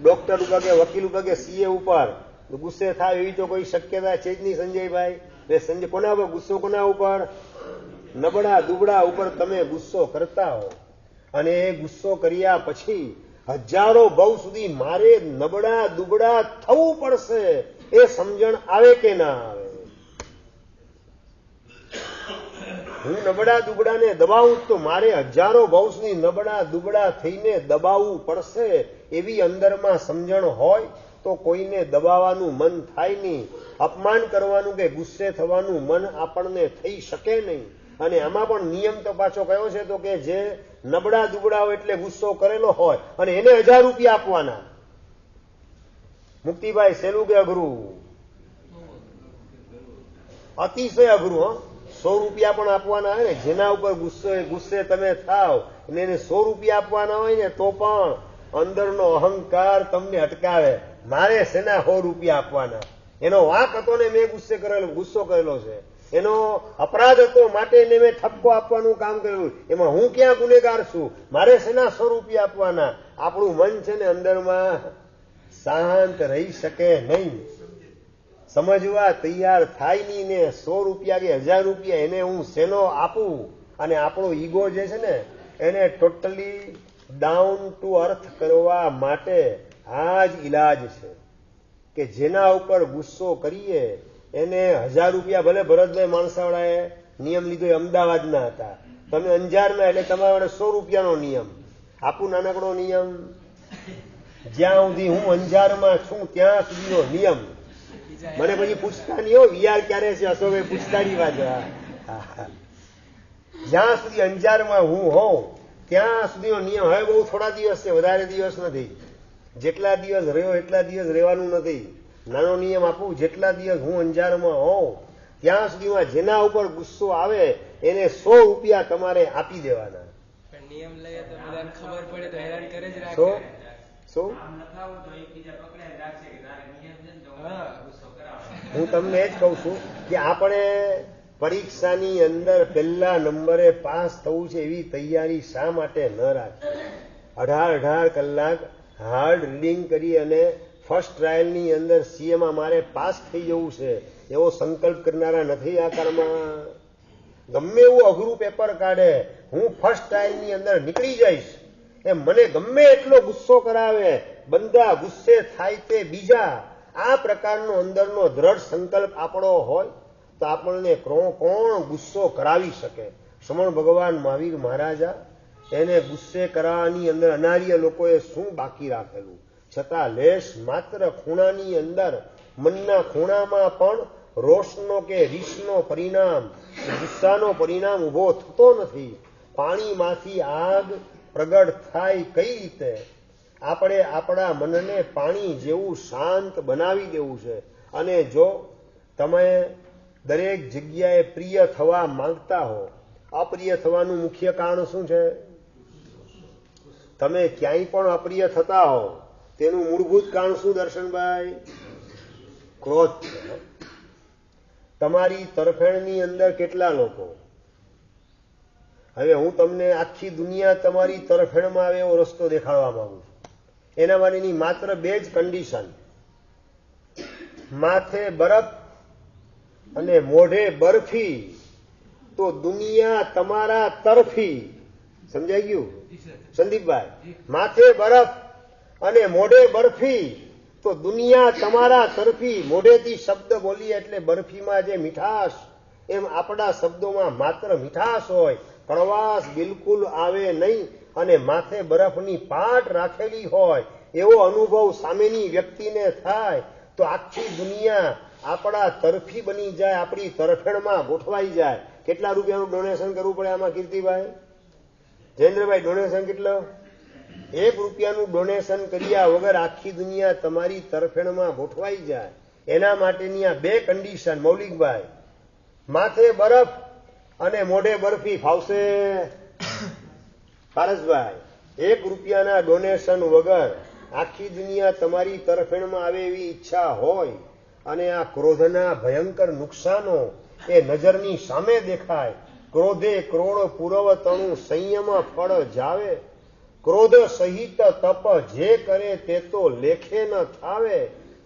B: ડોક્ટર ઉપર કે વકીલ ઉપર કે સીએ ઉપર ગુસ્સે થાય એવી તો કોઈ શક્યતા છે જ નહીં. સંજય, કોના ઉપર ગુસ્સો? કોના ઉપર? નબળા દુબળા ઉપર તમે ગુસ્સો કરતા હો, અને એ ગુસ્સો કર્યા પછી હજારો ભાવ સુધી મારે નબળા દુબળા થવું પડશે એ સમજણ આવે કે ના આવે? હું નબળા દુબળાને દબાવું તો મારે હજારો ભાવ સુધી નબળા દુબળા થઈને દબાવવું પડશે એવી અંદરમાં સમજણ હોય તો કોઈને દબાવવાનું મન થાય નહીં, અપમાન કરવાનું કે ગુસ્સે થવાનું મન આપણને થઈ શકે નહીં. અને આમાં પણ નિયમ તો પાછો કયો છે તો કે જે નબળા દુબળા હોય એટલે ગુસ્સો કરેલો હોય અને એને 1000 રૂપિયા આપવાના. મુક્તિભાઈ, સહેલું કે અઘરું? અતિશય અઘરું. 100 રૂપિયા પણ આપવાના હોય ને, જેના ઉપર ગુસ્સે તમે થાવ અને એને 100 રૂપિયા આપવાના હોય ને તો પણ અંદરનો અહંકાર તમને અટકાવે. મારે શેના 100 રૂપિયા આપવાના? એનો વાંક હતો ને મેં ગુસ્સો કરેલો છે, એનો અપરાધ હતો માટે એને મેં ઠપકો આપવાનું કામ કરેલું, એમાં હું ક્યાં ગુનેગાર છું? મારે શેના 100 રૂપિયા આપવાના? આપણું મન છે ને અંદરમાં શાંત રહી શકે નહીં, સમજવા તૈયાર થાય નહીં ને 100 રૂપિયા કે 1000 રૂપિયા એને હું શેનો આપું? અને આપણો ઈગો જે છે ને એને ટોટલી ડાઉન ટુ અર્થ કરવા માટે આ જ ઈલાજ છે કે જેના ઉપર ગુસ્સો કરીએ એને 1000 રૂપિયા, ભલે ભરતભાઈ માણસાવાળાએ નિયમ લીધો એ અમદાવાદના હતા, તમે અંજારના એટલે તમારા 100 રૂપિયાનો નિયમ આપું. નાનકડો નિયમ, જ્યાં સુધી હું અંજારમાં છું ત્યાં સુધીનો નિયમ. મને પછી પૂછતા નહીં હો વીઆર ક્યારે છે, અશોકભાઈ પૂછતા નહીં વાત. જ્યાં સુધી અંજારમાં હું હોઉં ત્યાં સુધીનો નિયમ. હવે બહુ થોડા દિવસ છે, વધારે દિવસ નથી. જેટલા દિવસ રહ્યો એટલા દિવસ રહેવાનું નથી. નાનો નિયમ આપું, જેટલા દિવસ હું અંજારમાં હોઉં ત્યાં સુધીમાં જેના ઉપર ગુસ્સો આવે એને 100 રૂપિયા તમારે આપી દેવાના.
A: નિયમ લઈએ તો બધાને ખબર પડે તો હેરાન કરે જ રાખે.
B: શું હું તમને એ જ કઉ છું કે આપણે પરીક્ષાની અંદર પહેલા નંબરે પાસ થવું છે એવી તૈયારી શા માટે ન રાખી? 18 કલાક હાર્ડ રીડિંગ કરી અને ફર્સ્ટ ટ્રાયલની અંદર સીએમાં મારે પાસ થઈ જવું છે એવો સંકલ્પ કરનારા નથી આ કાળમાં? ગમે એવું અઘરું પેપર કાઢે, હું ફર્સ્ટ ટ્રાયલની અંદર નીકળી જઈશ એમ મને ગમે એટલો ગુસ્સો કરાવે, બંદા ગુસ્સે થાય તે બીજા, આ પ્રકારનો અંદરનો દ્રઢ સંકલ્પ આપણો હોય તો આપણને કોણ ગુસ્સો કરાવી શકે? શ્રમણ ભગવાન મહાવીર મહારાજા, એને ગુસ્સે કરાવવાની અંદર અનાર્ય લોકોએ શું બાકી રાખેલું? છતાં લેશ માત્ર ખૂણાની અંદર, મનના ખૂણામાં પણ રોષનો કે રીસનો પરિણામ, ગુસ્સાનો પરિણામ ઉભો થતો નથી. પાણીમાંથી આગ પ્રગટ થાય કઈ રીતે? આપણે આપણા મનને પાણી જેવું શાંત બનાવી દેવું છે. અને જો તમે દરેક જગ્યાએ પ્રિય થવા માંગતા હો, અપ્રિય થવાનું મુખ્ય કારણ શું છે? તમે ક્યાંય પણ અપ્રિય થતા હો તેનું મૂળભૂત કારણ શું દર્શનભાઈ? ક્રોધ છે. તમારી તરફેણની અંદર કેટલા લોકો? હવે હું તમને આખી દુનિયા તમારી તરફેણમાં આવે એવો રસ્તો દેખાડવા માંગુ છું. એના માટેની માત્ર 2 જ કન્ડિશન: માથે બરફ અને મોઢે બરફી, તો દુનિયા તમારા તરફી. સમજાઈ ગયું સંદીપભાઈ? માથે બરફ અને મોઢે બરફી, તો દુનિયા તમારા તરફી. મોઢેથી શબ્દ બોલીએ એટલે બરફીમાં જે મીઠાશ, એમ આપણા શબ્દોમાં માત્ર મીઠાશ હોય, કડવાશ બિલકુલ આવે નહીં. અને માથે બરફની પાટ રાખેલી હોય એવો અનુભવ સામેની વ્યક્તિને થાય તો આખી દુનિયા આપણા તરફી બની જાય, આપણી તરફેણમાં ગોઠવાઈ જાય. કેટલા રૂપિયાનું ડોનેશન કરવું પડે આમાં કીર્તિભાઈ? જયેન્દ્રભાઈ, ડોનેશન કેટલો? 1 રૂપિયાનું ડોનેશન કર્યા વગર આખી દુનિયા તમારી તરફેણમાં ગોઠવાઈ જાય. એના માટેની આ 2 કન્ડિશન. મૌલિકભાઈ, માથે બરફ અને મોઢે બરફી ફાવશે? પારસભાઈ, 1 રૂપિયાના ડોનેશન વગર આખી દુનિયા તમારી તરફેણમાં આવે એવી ઈચ્છા હોય અને આ ક્રોધના ભયંકર નુકસાનો એ નજરની સામે દેખાય. ક્રોધે ક્રોડ પૂરવ તણું સંયમ ફળ જાવે, ક્રોધ સહિત તપ જે કરે તે તો લેખે ન થાવે.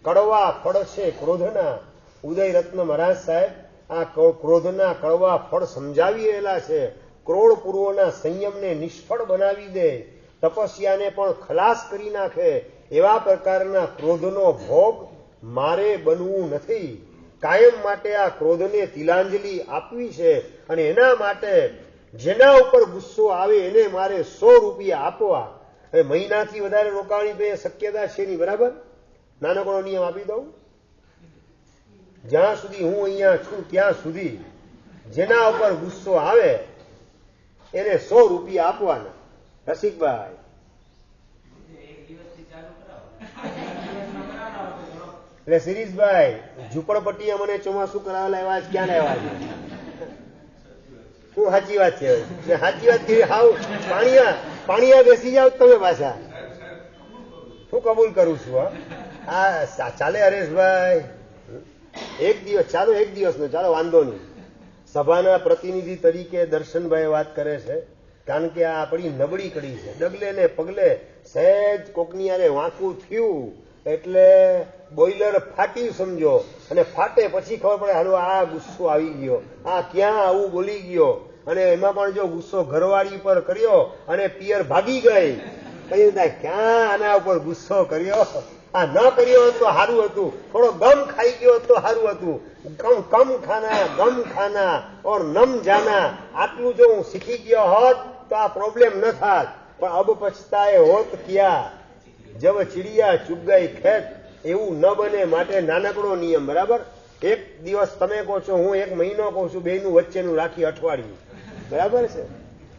B: કડવા ફળ છે ક્રોધના. ઉદયરત્ન મહારાજ સાહેબ આ ક્રોધના કડવા ફળ સમજાવી રહેલા છે. ક્રોડ પૂર્વના સંયમને નિષ્ફળ બનાવી દે, તપસ્યાને પણ ખલાસ કરી નાખે. એવા પ્રકારના ક્રોધનો ભોગ મારે બનવું નથી. કાયમ માટે આ ક્રોધને તિલાંજલિ આપવી છે. અને એના માટે જેના ઉપર ગુસ્સો આવે એને મારે 100 રૂપિયા આપવા. હવે મહિનાથી વધારે રોકાવાની તો એ શક્યતા છે નહીં, બરાબર? નાનકડો નિયમ આપી દઉં. જ્યાં સુધી હું અહીંયા છું ત્યાં સુધી જેના ઉપર ગુસ્સો આવે એને 100 રૂપિયા આપવાના. રસિકભાઈ, એટલે શિરીષભાઈ, ઝુંપડપટ્ટીએ મને ચોમાસું કરાવવા લાવ્યા છે, ક્યાં લાવ્યા છે? શું સાચી વાત છે? સાચી વાત કરી. હાવ પાણીયા બેસી જાવ તમે પાછા. હું કબૂલ કરું છું. હા ચાલે હરેશભાઈ? 1 દિવસ ચાલો, 1 દિવસનો ચાલો, વાંધો નહીં. સભાના પ્રતિનિધિ તરીકે દર્શનભાઈ વાત કરે છે, કારણ કે આ આપણી નબળી કડી છે. ડગલે ને પગલે સહેજ કોકની યારે વાંકું થયું એટલે બોઇલર ફાટ્યું સમજો, અને ફાટે પછી ખબર પડે હાલો આ ગુસ્સો આવી ગયો, આ ક્યાં આવું બોલી ગયો. અને એમાં પણ જો ગુસ્સો ઘરવાળી પર કર્યો અને પિયર ભાગી ગઈ, પછી ક્યાં આના ઉપર ગુસ્સો કર્યો, આ ન કર્યો હોત તો સારું હતું, થોડો ગમ ખાઈ ગયો તો સારું હતું. કમ ખાના ઓર નમ જાના, આટલું જો હું શીખી ગયો હોત તો આ પ્રોબ્લેમ ન થાત. પણ અબ પછતાએ હોત ક્યાં, જબ ચીડિયા ચૂક ગઈ ખેત. એવું ન બને માટે નાનકડો નિયમ, બરાબર? 1 દિવસ તમે કહો છો, હું 1 મહિનો કહું છું, બેયનું વચ્ચેનું રાખી અઠવાડિયું, બરાબર છે?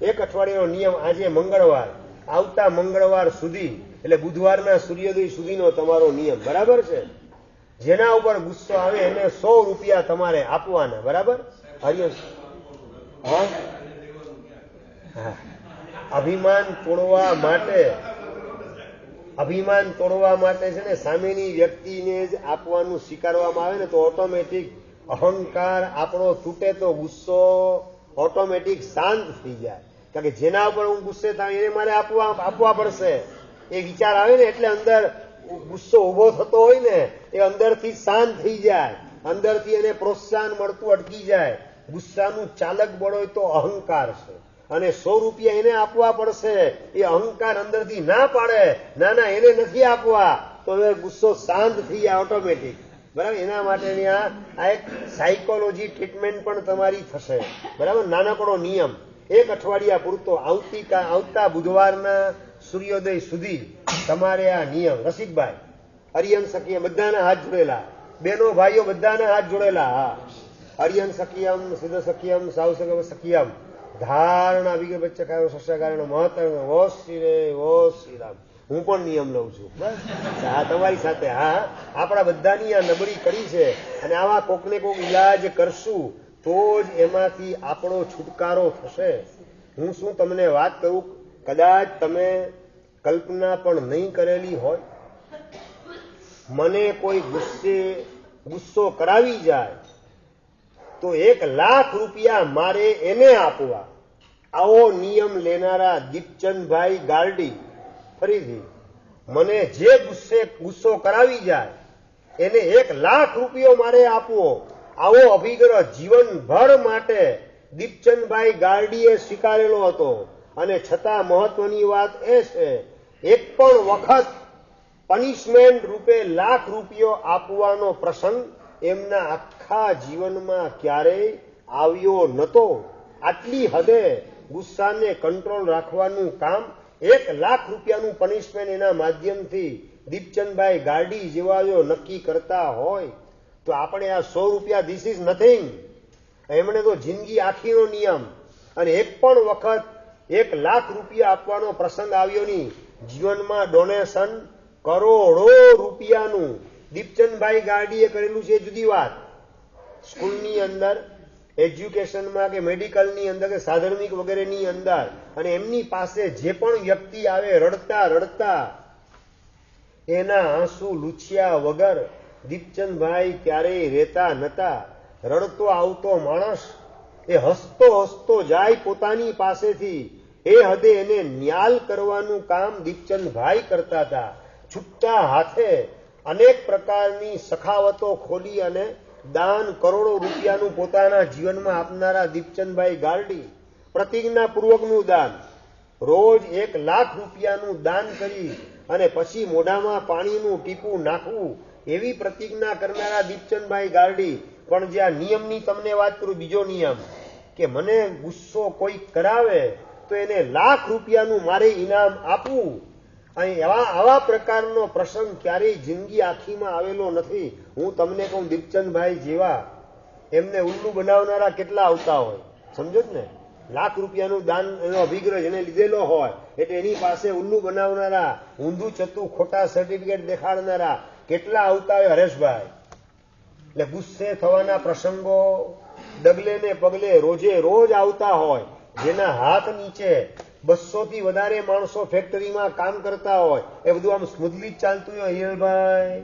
B: 1 અઠવાડિયાનો નિયમ. આજે મંગળવાર, આવતા મંગળવાર સુધી એટલે બુધવારના સૂર્યોદય સુધીનો તમારો નિયમ, બરાબર છે? જેના ઉપર ગુસ્સો આવે એને 100 રૂપિયા તમારે આપવાના, બરાબર? હરિયમ. અભિમાન તોડવા માટે છે ને સામેની વ્યક્તિને જ આપવાનું સ્વીકારવામાં આવે ને તો ઓટોમેટિક અહંકાર આપણો તૂટે, તો ગુસ્સો ઓટોમેટિક શાંત થઈ જાય. કારણ કે જેના ઉપર હું ગુસ્સે થાય એને મારે આપવા પડશે એ વિચાર આવે ને, એટલે અંદર ગુસ્સો ઉભો થતો હોય ને એ અંદરથી શાંત થઈ જાય, અંદરથી એને પ્રોત્સાહન મળતું અટકી જાય. ગુસ્સાનું ચાલક બળ હોય તો અહંકાર છે, અને 100 રૂપિયા એને આપવા પડશે. એ અહંકાર અંદરથી ના પાડે, ના એને નથી આપવા, તો હવે ગુસ્સો શાંત થઈ જાય ઓટોમેટિક, બરાબર? એના માટેની આ એક સાયકોલોજી ટ્રીટમેન્ટ પણ તમારી થશે, બરાબર? નાનકડો નિયમ, 1 અઠવાડિયા પૂરતો, આવતા બુધવારના સૂર્યોદય સુધી તમારે આ નિયમ. રસિકભાઈ, હરિયન સખીએ બધાના હાથ જોડેલા, બેનો ભાઈઓ બધાના હાથ જોડેલા. હા, અરિયન સખિયમ સિદ્ધ સખિયમ સાવ સખિયમ ધારણા વિગત વચ્ચે કાયો સસ્યકારણ મહત્વ ઓ શ્રી રે ઓ શ્રી રામ. હું પણ નિયમ લઉં છું. બસ હા, તમારી સાથે. હા, આપણા બધાની આ નબળી કરી છે અને આવા કોકને કોક ઈલાજ કરશું તો જ એમાંથી આપણો છુટકારો થશે. હું શું તમને વાત કરું, કદાચ તમે કલ્પના પણ નહીં કરેલી હોય. મને કોઈ ગુસ્સો કરાવી જાય તો 1 લાખ રૂપિયા મારે એને આપવા. આવો નિયમ લેનારા દીપચંદભાઈ ગારડી. ફરીથી, મને જે ગુસ્સો કરાવી જાય એને 1 લાખ રૂપિયો મારે આપવો. આવો અભિગ્રહ જીવનભર માટે દીપચંદભાઈ ગારડીએ સ્વીકારેલો હતો. અને છતાં મહત્વની વાત એ છે, એક પણ વખત પનિશમેન્ટ રૂપે 1 લાખ રૂપિયો આપવાનો પ્રસંગ એમના આખા જીવનમાં ક્યારેય આવ્યો નહોતો. આટલી હદે ગુસ્સાને કંટ્રોલ રાખવાનું કામ 1 લાખ રૂપિયાનું પનિશમેન્ટ એના માધ્યમથી દીપચંદભાઈ ગારડી જેવા જો નક્કી કરતા હોય તો આપણે આ 100 રૂપિયા ધીસ ઇઝ નથિંગ. એમણે તો જિંદગી આખીનો નિયમ. અને એક પણ વખત 1 લાખ રૂપિયા આપવાનો પ્રસંગ આવ્યો નહીં. જીવનમાં ડોનેશન કરોડો રૂપિયાનું દીપચંદભાઈ ગારડીએ કરેલું છે. જુદી વાત, સ્કૂલની અંદર, એજ્યુકેશનમાં કે મેડિકલની અંદર કે સાધર્મિક વગેરેની અંદર. અને એમની પાસે જે પણ વ્યક્તિ આવે રડતા રડતા એના આંસુ લૂછ્યા વગર દીપચંદભાઈ ક્યારેય રહેતા નતા. રડતો આવતો માણસ એ હસતો હસતો જાય પોતાની પાસેથી. એ હદે એને ન્યાલ કરવાનું કામ દીપચંદભાઈ કરતા હતા. છૂટા હાથે અનેક પ્રકારની સખાવતો ખોલી અને દાન કરોડો રૂપિયાનું પોતાના જીવનમાં આપનારા દીપચંદભાઈ ગારડી. પ્રતિજ્ઞાપૂર્વકનું દાન, રોજ 1 લાખ રૂપિયાનું દાન કરી અને પછી મોઢામાં પાણીનું ટીપું નાખવું એવી પ્રતિજ્ઞા કરનારા દીપચંદભાઈ ગારડી. પણ જે આ નિયમની તમને વાત કરું, બીજો નિયમ કે મને ગુસ્સો કોઈ કરાવે તો એને 1 લાખ રૂપિયાનું મારે ઇનામ આપવું. અને આવા પ્રકારનો પ્રસંગ ક્યારેય જિંદગી આખીમાં આવેલો નથી. હું તમને કહું, દીપચંદભાઈ જેવા એમને ઉલ્લુ બનાવનારા કેટલા આવતા હોય, સમજો જ ને. 1 લાખ રૂપિયાનું દાન એનો અભિગ્રહ જેને લીધેલો હોય એટલે એની પાસે ઉલ્લુ બનાવનારા, ઊંધું ચતું ખોટા સર્ટિફિકેટ દેખાડનારા કેટલા આવતા હોય હરેશભાઈ. એટલે ગુસ્સે થવાના પ્રસંગો ડગલે ને પગલે રોજે રોજ આવતા હોય. જેના હાથ નીચે 200 થી વધારે માણસો ફેક્ટરીમાં કામ કરતા હોય, એ બધું આમ સ્મૂધલી જ ચાલતું હોય. હિયલભાઈ,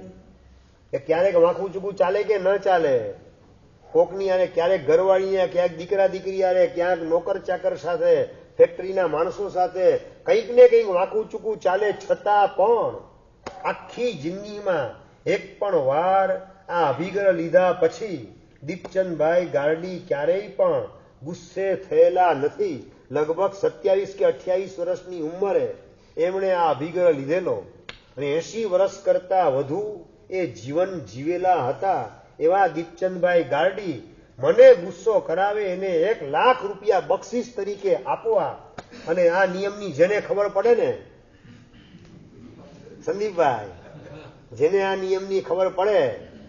B: એ ક્યારેક વાંકું ચૂકું ચાલે કે ન ચાલે. કોકની આરે, ક્યારેક ઘરવાળી, ક્યાંક દીકરા દીકરી આરે, ક્યાંક નોકર ચાકર સાથે, ફેક્ટરીના માણસો સાથે કંઈક ને કંઈક વાંકું ચૂકું ચાલે. છતાં પણ આખી જિંદગીમાં એક પણ વાર આ અભિગ્રહ લીધા પછી દીપચંદભાઈ ગારડી ક્યારેય પણ ગુસ્સે થયેલા નથી. લગભગ 27 કે 28 વર્ષની ઉંમરે એમણે આ અભિગ્રહ લીધેલો અને 80 વર્ષ કરતા વધુ એ જીવન જીવેલા હતા. એવા દીપચંદભાઈ ગારડી મને ગુસ્સો કરાવે એને 1 લાખ રૂપિયા બક્ષિસ તરીકે આપવા. અને આ નિયમની જેને ખબર પડે ને, સંદીપભાઈ, જેને આ નિયમની ખબર પડે,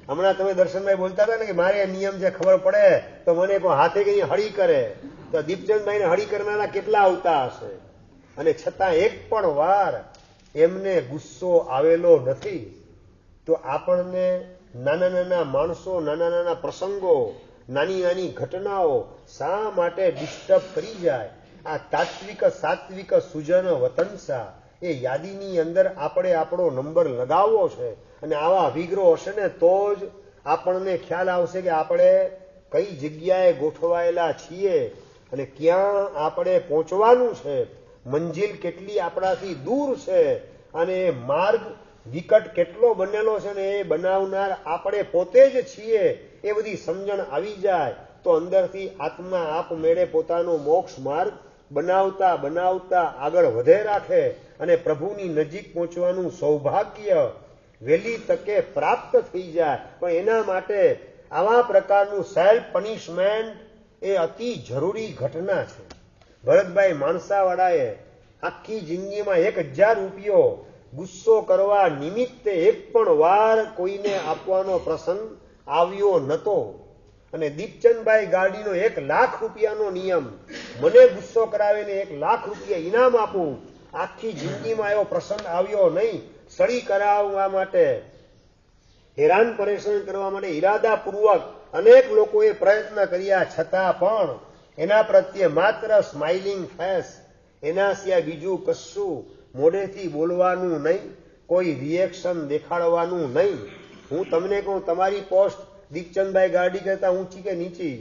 B: હમણાં તમે દર્શનભાઈ બોલતા હતા ને કે મારે આ નિયમ જે ખબર પડે તો મને કોઈ હાથે કઈ હળી કરે, તો દીપચંદભાઈને હળી કરનારા કેટલા આવતા હશે. અને છતાં એક પણ વાર એમને ગુસ્સો આવેલો નથી. તો આપણને નાના નાના માણસો, નાના નાના પ્રસંગો, નાની નાની ઘટનાઓ શા માટે ડિસ્ટર્બ કરી જાય? આ તાત્વિક સાત્વિક સુજન વતનસા એ યાદીની અંદર આપણે આપણો નંબર લગાવવો છે. અને આવા અભિગ્રહો હશે ને તો જ આપણને ખ્યાલ આવશે કે આપણે કઈ જગ્યાએ ગોઠવાયેલા છીએ અને ક્યાં આપણે પહોંચવાનું છે. મંજિલ કેટલી આપણાથી દૂર છે અને માર્ગ વિકટ કેટલો બનેલો છે ને એ બનાવનાર આપણે પોતે જ છીએ. એ બધી સમજણ આવી જાય તો અંદરથી આત્મા આપમેળે પોતાનો મોક્ષ માર્ગ બનાવતા બનાવતા આગળ વધે રાખે અને પ્રભુની નજીક પહોંચવાનું સૌભાગ્ય વહેલી તકે પ્રાપ્ત થઈ જાય. પણ એના માટે આવા પ્રકારનું સેલ્ફ પનિશમેન્ટ એ અતિ જરૂરી ઘટના છે. ભરતભાઈ માણસાવાળાએ આખી જિંદગીમાં 1000 રૂપિયો ગુસ્સો કરવા નિમિત્તે એક પણ વાર કોઈને આપવાનો પ્રસંગ આવ્યો નતો. અને દીપચંદભાઈ ગાડીનો 1 લાખ રૂપિયાનો નિયમ, મને ગુસ્સો કરાવીને 1 લાખ રૂપિયા ઇનામ આપું, આખી જિંદગીમાં એવો પ્રસંગ આવ્યો નહીં. સળી કરાવવા માટે, હેરાન પરેશાન કરવા માટે ઈરાદાપૂર્વક અનેક લોકોએ પ્રયત્ન કર્યા, છતાં પણ એના પ્રત્યે માત્ર સ્માઇલિંગ ફેસ, એના સિવાય બીજું કશું મોઢેથી બોલવાનું નહીં, કોઈ રિએક્શન દેખાડવાનું નહીં. હું તમને કહું, તમારી પોસ્ટ દીપચંદભાઈ ગાડી કરતા ઊંચી કે નીચી?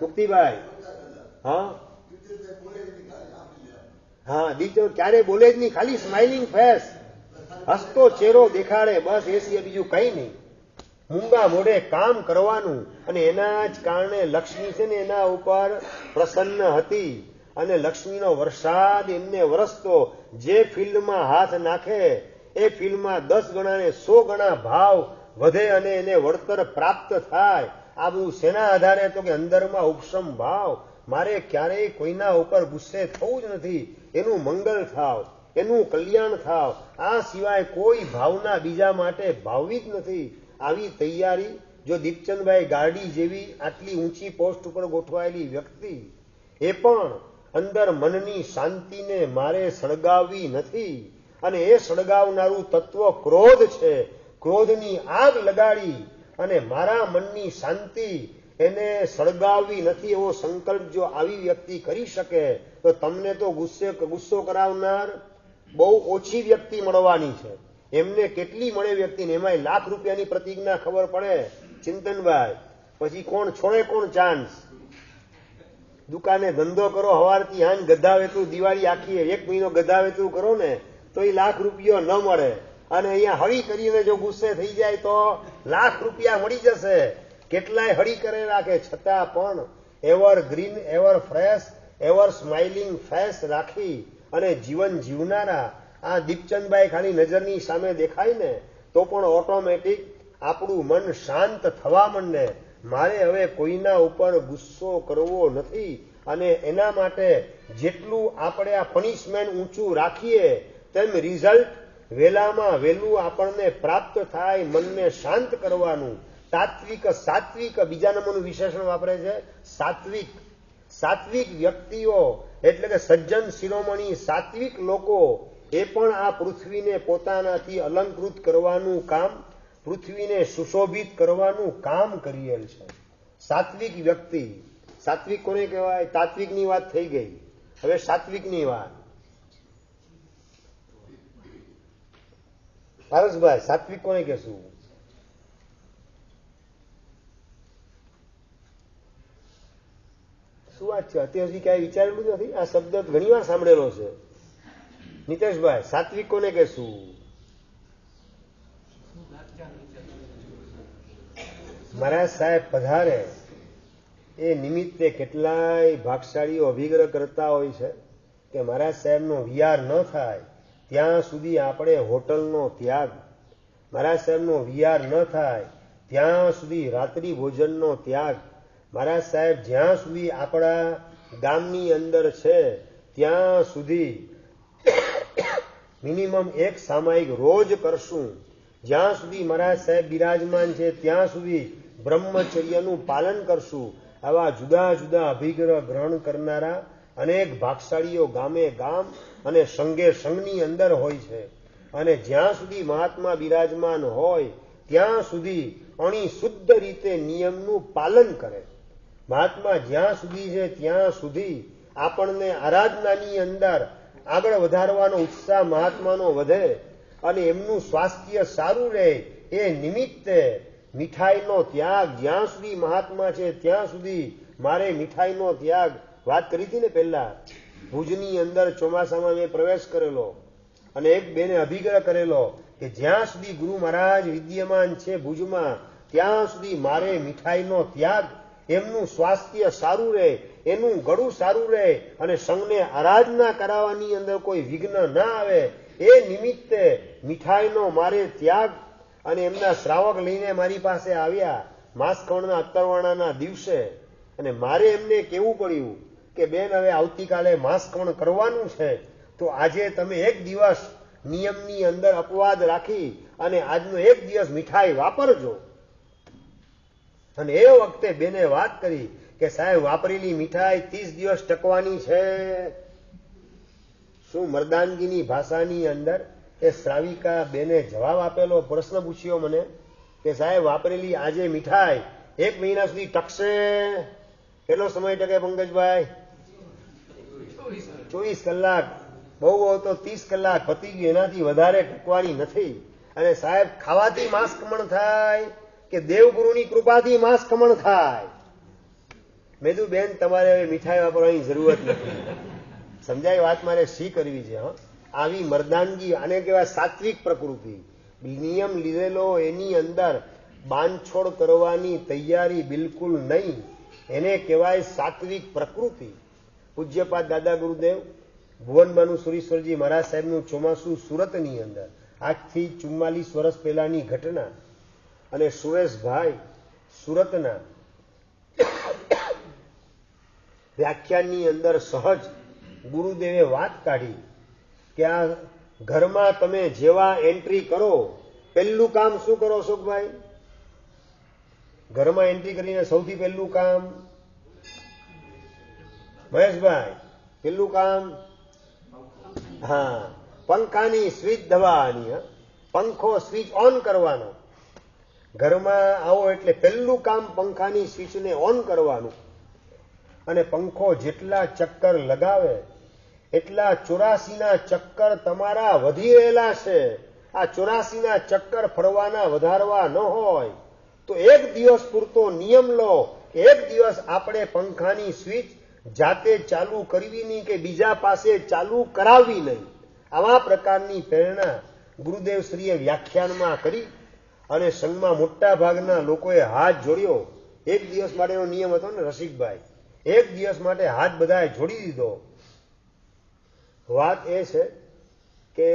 B: મુક્તિભાઈ? હા હા, દીપચંદ ક્યારે બોલે જ નહીં, ખાલી સ્માઇલિંગ ફેસ, હસતો ચહેરો દેખાડે, બસ એ સિવાય બીજું કઈ નહીં. મૂંગા મોઢે કામ કરવાનું. અને એના જ કારણે લક્ષ્મી છે ને એના ઉપર પ્રસન્ન હતી. અને લક્ષ્મીનો વરસાદ એમને વરસતો. જે ફિલ્ડમાં હાથ નાખે એ ફિલ્ડમાં 10 ગણા ને 100 ગણા ભાવ વધે અને એને વળતર પ્રાપ્ત થાય. આ બધું શેના આધારે? તો કે અંદરમાં ઉપશમ ભાવ. મારે ક્યારેય કોઈના ઉપર ગુસ્સે થવું જ નથી, એનું મંગલ થાવ, એનું કલ્યાણ થાવ, આ સિવાય કોઈ ભાવના બીજા માટે ભાવવી જ નથી. આવી તૈયારી જો દીપચંદભાઈ ગાડી જેવી આટલી ઊંચી પોસ્ટ ઉપર ગોઠવાયેલી વ્યક્તિ, એ પણ અંદર મનની શાંતિને મારે સળગાવવી નથી. અને એ સળગાવનારું તત્વ ક્રોધ છે. ક્રોધની આગ લગાડી અને મારા મનની શાંતિ એને સળગાવવી નથી, એવો સંકલ્પ જો આવી વ્યક્તિ કરી શકે તો તમને તો ગુસ્સો કરાવનાર બહુ ઓછી વ્યક્તિ મળવાની છે. એમને કેટલી મળે વ્યક્તિને, એમાંય લાખ રૂપિયાની પ્રતિજ્ઞા ખબર પડે ચિંતનભાઈ, પછી કોણ છોડે કોણ ચાન્સ? દુકાને ધંધો કરો, હવારથી હાંજ ગધા વેતું, દિવાળી આખી 1 મહિનો ગધા વેતું કરો ને તો એ લાખ રૂપિયો ન મળે. અને અહીંયા હળી કરીને જો ગુસ્સે થઈ જાય તો લાખ રૂપિયા મળી જશે. કેટલાય હળી કરે રાખે, છતાં પણ evergreen, ever fresh, ever smiling face રાખી અને જીવન જીવનારા આ દીપચંદભાઈ ખાલી નજરની સામે દેખાય ને તો પણ ઓટોમેટિક આપણું મન શાંત થવા માંડે. મારે હવે કોઈના ઉપર ગુસ્સો કરવો નથી. અને એના માટે જેટલું આપણે આ પનિશમેન્ટ ઊંચું રાખીએ તેમ રિઝલ્ટ વહેલામાં વહેલું આપણને પ્રાપ્ત થાય. મનને શાંત કરવાનું. તાત્વિક, સાત્વિક, બીજા નંબરનું વિશેષણ વાપરે છે સાત્વિક. સાત્વિક વ્યક્તિઓ એટલે કે સજ્જન શિરોમણી સાત્વિક લોકો, એ પણ આ પૃથ્વીને પોતાનાથી અલંકૃત કરવાનું કામ, પૃથ્વીને સુશોભિત કરવાનું કામ કરેલ છે. સાત્વિક વ્યક્તિ. સાત્વિક કોને કહેવાય? તાત્વિકની વાત થઈ ગઈ, હવે સાત્વિકની વાત. પારસભાઈ, સાત્વિક કોને કહેશું? શું વાત છે? અત્યાર સુધી ક્યાંય વિચારેલું નથી. આ શબ્દ ઘણી વાર સાંભળેલો છે. નીતેશભાઈ, સાત્વિક કોને કહેશું? મહારાજ સાહેબ પધારે એ નિમિત્તે કેટલાય ભાગશાળીઓ અભિગ્રહ કરતા હોય છે કે મહારાજ સાહેબનો વિહાર ન થાય ત્યાં સુધી આપણે હોટલનો ત્યાગ, મહારાજ સાહેબનો વિહાર ન થાય ત્યાં સુધી રાત્રિ ભોજનનો ત્યાગ, મહારાજ સાહેબ જ્યાં સુધી આપણા ગામની અંદર છે ત્યાં સુધી મિનિમમ 1 સામાયિક રોજ કરશું. જ્યાં સુધી મહારાજ સાહેબ બિરાજમાન છે ત્યાં સુધી બ્રહ્મચર્યનું પાલન કરશું. આવા જુદા જુદા અભિગ્રહ ગ્રહણ કરનારા અનેક ભાગશાળીઓ ગામે ગામ અને સંઘે સંઘની અંદર હોય છે. અને જ્યાં સુધી મહાત્મા બિરાજમાન હોય ત્યાં સુધી અણી શુદ્ધ રીતે નિયમનું પાલન કરે. મહાત્મા જ્યાં સુધી છે ત્યાં સુધી આપણને આરાધનાની અંદર આગળ વધારવાનો ઉત્સાહ મહાત્માનો વધે અને એમનું સ્વાસ્થ્ય સારું રહે એ નિમિત્તે મીઠાઈનો ત્યાગ. જ્યાં સુધી મહાત્મા છે ત્યાં સુધી મારે મીઠાઈનો ત્યાગ, વાત કરી હતી ને પહેલા, ભુજની અંદર ચોમાસામાં મેં પ્રવેશ કરેલો અને એક બેને અભિગ્રહ કરેલો કે જ્યાં સુધી ગુરુ મહારાજ વિદ્યમાન છે ભુજમાં ત્યાં સુધી મારે મીઠાઈનો ત્યાગ, એમનું સ્વાસ્થ્ય સારું રહે, એનું ગળું સારું રહે અને સંઘને આરાધના કરાવવાની અંદર કોઈ વિઘ્ન ના આવે એ નિમિત્તે મીઠાઈનો મારે ત્યાગ. અને એમના શ્રાવક લઈને મારી પાસે આવ્યા માસખણના અત્તરવાણાના દિવસે અને મારે એમને કહેવું પડ્યું કે બેન હવે આવતીકાલે માસખણ કરવાનું છે તો આજે તમે એક દિવસ નિયમની અંદર અપવાદ રાખી અને આજનો એક દિવસ મીઠાઈ વાપરજો. અને એ વખતે બેને વાત કરી કે સાહેબ વાપરેલી મીઠાઈ 30 દિવસ ટકવાની છે. શું મર્દાનગીની ભાષાની અંદર એ શ્રાવિકા બેને જવાબ આપેલો, પ્રશ્ન પૂછ્યો મને કે સાહેબ વાપરેલી આજે મીઠાઈ 1 મહિના સુધી ટકશે? કેટલો સમય ટકે પંકજભાઈ? 24 કલાક. બહુ તો 30 કલાક પતી ગયું, એનાથી વધારે ટકવાની નથી. અને સાહેબ ખાવાથી માંસ ખમણ થાય કે દેવગુરુની કૃપાથી માંસ ખમણ થાય? મેં કીધું બેન તમારે હવે મીઠાઈ વાપરવાની જરૂરત નથી. સમજાય વાત? મારે શી કરવી છે? આવી મર્દાનગી, આને કહેવાય સાત્વિક પ્રકૃતિ. નિયમ લીધેલો એની અંદર બાંધછોડ કરવાની તૈયારી બિલકુલ નહીં, એને કહેવાય સાત્વિક પ્રકૃતિ. પૂજ્યપાદ દાદા ગુરુદેવ ભુવનબાનુ સુરીશ્વરજી મહારાજ સાહેબનું ચોમાસું સુરતની અંદર, આજથી 44 વર્ષ પહેલાની ઘટના. અને સુરેશભાઈ સુરતના વ્યાખ્યાનની અંદર સહજ ગુરુદેવે વાત કાઢી કે આ ઘરમાં તમે જેવા એન્ટ્રી કરો, પહેલું કામ શું કરો અશોકભાઈ? ઘરમાં એન્ટ્રી કરીને સૌથી પહેલું કામ મહેશભાઈ, પહેલું કામ હા પંખાની સ્વિચ દબાવવાની. પંખો સ્વિચ ઓન કરવાનો. ઘરમાં આવો એટલે પહેલું કામ પંખાની સ્વિચને ઓન કરવાનું. અને પંખો જેટલા ચક્કર લગાવે એટલા 84ના ચક્કર તમારા વધી રહેલા છે. આ 84ના ચક્કર ફરવાના વધારવા ન હોય તો એક દિવસ પૂરતો નિયમ લો કે એક દિવસ આપણે પંખાની સ્વિચ જાતે ચાલુ કરવી નહીં કે બીજા પાસે ચાલુ કરાવવી નહીં. આવા પ્રકારની પ્રેરણા ગુરુદેવશ્રીએ વ્યાખ્યાનમાં કરી અને સંઘમાં મોટા ભાગના લોકોએ હાથ જોડ્યો. એક દિવસ માટેનો નિયમ હતો ને રસિકભાઈ, એક દિવસ માટે હાથ બધાએ જોડી દીધો. વાત એ છે કે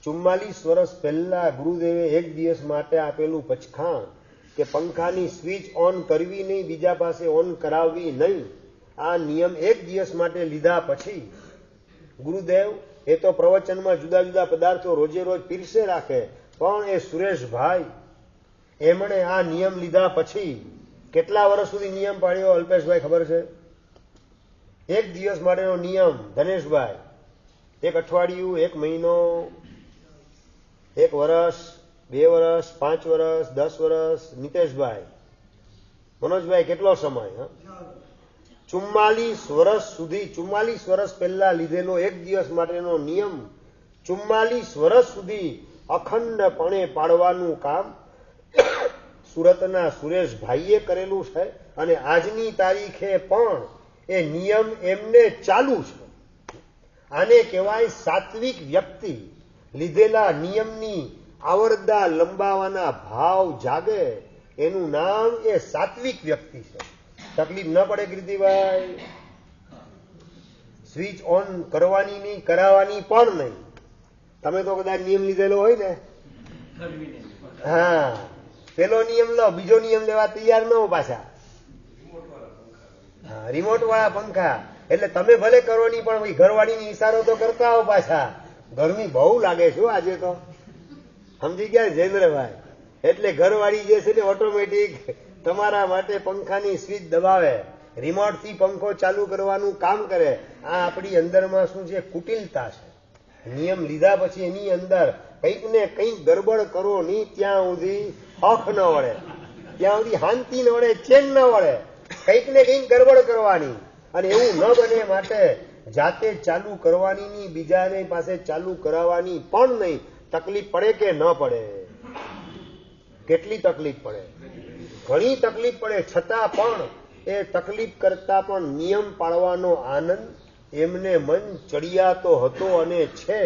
B: 44 વર્ષ પહેલા ગુરુદેવે એક દિવસ માટે આપેલું પચખાણ કે પંખાની સ્વિચ ઓન કરવી નહીં, બીજા પાસે ઓન કરાવવી નહીં, આ નિયમ એક દિવસ માટે લીધા પછી ગુરુદેવ એ તો પ્રવચનમાં જુદા જુદા પદાર્થો રોજે રોજ પીરસે રાખે, પણ એ સુરેશભાઈ એમણે આ નિયમ લીધા પછી કેટલા વર્ષ સુધી નિયમ પાડ્યો અલ્પેશભાઈ ખબર છે? એક દિવસ માટેનો નિયમ ધનેશભાઈ, 1 અઠવાડિયું, 1 મહિનો, 1 વર્ષ, 2 વર્ષ, 5 વર્ષ, 10 વર્ષ. નિતેશભાઈ, મનોજભાઈ કેટલો સમય? 44 વર્ષ સુધી, 44 વર્ષ પહેલા લીધેલો એક દિવસ માટેનો નિયમ 44 વર્ષ સુધી અખંડપણે પાડવાનું કામ સુરતના સુરેશભાઈએ કરેલું છે. અને આજની તારીખે પણ એ નિયમ એમને ચાલુ છે. આને કહેવાય સાત્વિક વ્યક્તિ. લીધેલા નિયમની આવરદા લંબાવાના ભાવ જાગે, એનું નામ એ સાત્વિક વ્યક્તિ છે. તકલીફ ન પડે કીર્તિભાઈ? સ્વિચ ઓન કરવાની નહીં, કરાવવાની પણ નહીં. તમે તો કદાચ નિયમ લીધેલો હોય ને, હા પેલો નિયમ લો, બીજો નિયમ લેવા તૈયાર ન હો પાછા. હા રિમોટ વાળા પંખા, એટલે તમે ભલે કરો નહીં પણ ઘરવાળીની ઈશારો તો કરતા હો પાછા. ગરમી બહુ લાગે છે આજે તો, સમજી ગયા જયેન્દ્રભાઈ? એટલે ઘરવાળી જે છે ને ઓટોમેટિક તમારા માટે પંખાની સ્વિચ દબાવે, રિમોટથી પંખો ચાલુ કરવાનું કામ કરે. આ આપણી અંદરમાં શું છે? કુટિલતા છે. નિયમ લીધા પછી એની અંદર કંઈક ને કંઈક ગરબડ કરો નહીં, ત્યાં સુધી હક ન વળે, ત્યાં સુધી શાંતિ ન વળે, ચેન ન વળે. કંઈક ને કંઈક ગરબડ કરવાની. અને એવું ન બને માટે જાતે ચાલુ કરવાની નહીં, બીજાને પાસે ચાલુ કરાવવાની પણ નહીં. તકલીફ પડે કે ન પડે? કેટલી તકલીફ પડે? ઘણી તકલીફ પડે. છતાં પણ એ તકલીફ કરતા પણ નિયમ પાળવાનો આનંદ એમને મન ચડિયાતો હતો અને છે.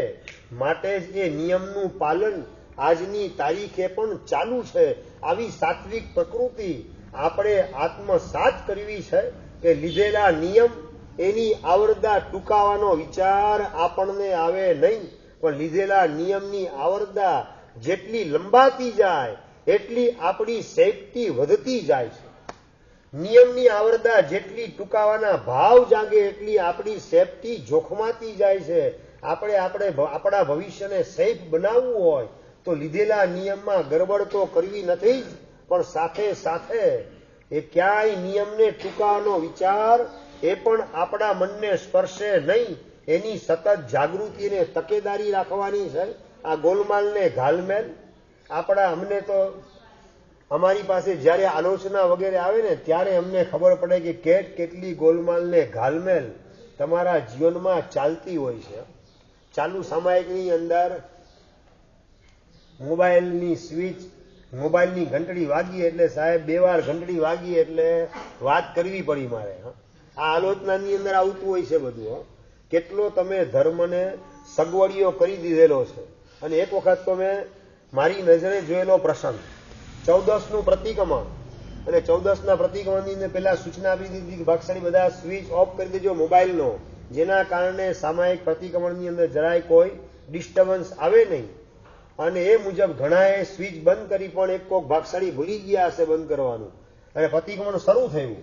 B: માટે જ એ નિયમનું પાલન આજની તારીખે પણ ચાલુ છે. આવી સાત્વિક પ્રકૃતિ આપણે આત્મસાત કરવી છે કે લીધેલા નિયમ એની આવરદા ટૂંકાવાનો વિચાર આપણને આવે નહીં, પણ લીધેલા નિયમની આવરદા જેટલી લંબાતી જાય એટલી આપણી સેફટી વધતી જાય છે. નિયમની આવરદા જેટલી ટૂંકાવાના ભાવ જાગે એટલી આપણી સેફટી જોખમાતી જાય છે. આપણા ભવિષ્યને સેફ બનાવવું હોય તો લીધેલા નિયમમાં ગરબડ તો કરવી નથી જ, પણ સાથે સાથે એ ક્યાંય નિયમને ટૂંકાવાનો વિચાર એ પણ આપણા મનને સ્પર્શે નહીં, એની સતત જાગૃતિ અને તકેદારી રાખવાની છે. આ ગોલમાલ ને ઘાલમેલ અમને તો અમારી પાસે જયારે આલોચના વગેરે આવે ને ત્યારે અમને ખબર પડે કે કેટલી ગોલમાલ ને ઘાલમેલ તમારા જીવનમાં ચાલતી હોય છે. ચાલુ સામાયિકની અંદર મોબાઈલની સ્વિચ, મોબાઈલની ઘંટડી વાગી એટલે સાહેબ 2 વાર ઘંટડી વાગી એટલે વાત કરવી પડી મારે. આ આલોચનાની અંદર આવતું હોય છે બધું. કેટલો તમે ધર્મને સગવડીઓ કરી દીધેલો છે. અને એક વખત તો મેં મારી નજરે જોયેલો પ્રસંગ, 14નું પ્રતિક્રમણ, અને 14ના પ્રતિક્રમણની અંદર પેલા સૂચના આપી દીધી કે ભાગશાળી બધા સ્વિચ ઓફ કરી દેજો મોબાઈલનો, જેના કારણે સામાયિક પ્રતિક્રમણની અંદર જરાય કોઈ ડિસ્ટર્બન્સ આવે નહીં. અને એ મુજબ ઘણાએ સ્વિચ બંધ કરી, પણ એક કોક ભાગશાળી ભૂલી ગયા હશે બંધ કરવાનું, અને પ્રતિક્રમણ શરૂ થયું.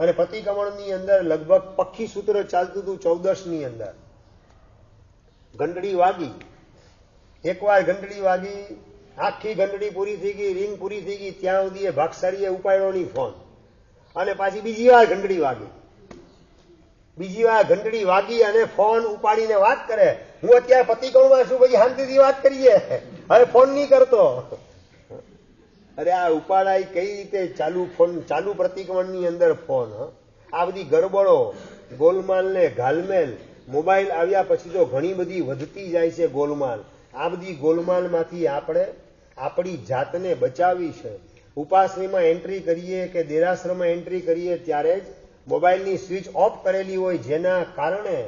B: અને પ્રતિક્રમણની અંદર લગભગ પક્ષી સૂત્ર ચાલતું હતું. 14ની અંદર ઘંટડી વાગી, એકવાર ઘંટડી વાગી, આખી ઘંટડી પૂરી થઈ ગઈ, રિંગ પૂરી થઈ ગઈ, ત્યાં સુધી એ ભાગશાળીએ ઉપાડ્યો નહીં ફોન. અને પાછી બીજી વાર ઘંટડી વાગી, બીજી વાર ઘંટડી વાગી અને ફોન ઉપાડીને વાત કરે, હું અત્યારે પ્રતિક્રમણમાં છું, પછી શાંતિથી વાત કરીએ, હવે ફોન નહીં કરતો. અરે આ ઉપાડાય કઈ રીતે? ચાલુ પ્રતિક્રમણની અંદર ફોન. આ બધી ગરબડો, ગોલમાલ ને ઘાલમેલ મોબાઈલ આવ્યા પછી તો ઘણી બધી વધતી જાય છે ગોલમાલ. આ બધી ગોલમાલમાંથી આપણે આપણી જાતને બચાવવી છે. ઉપાશ્રયમાં એન્ટ્રી કરીએ કે દેરાશ્રમમાં એન્ટ્રી કરીએ ત્યારે જ મોબાઈલની સ્વિચ ઓફ કરેલી હોય, જેના કારણે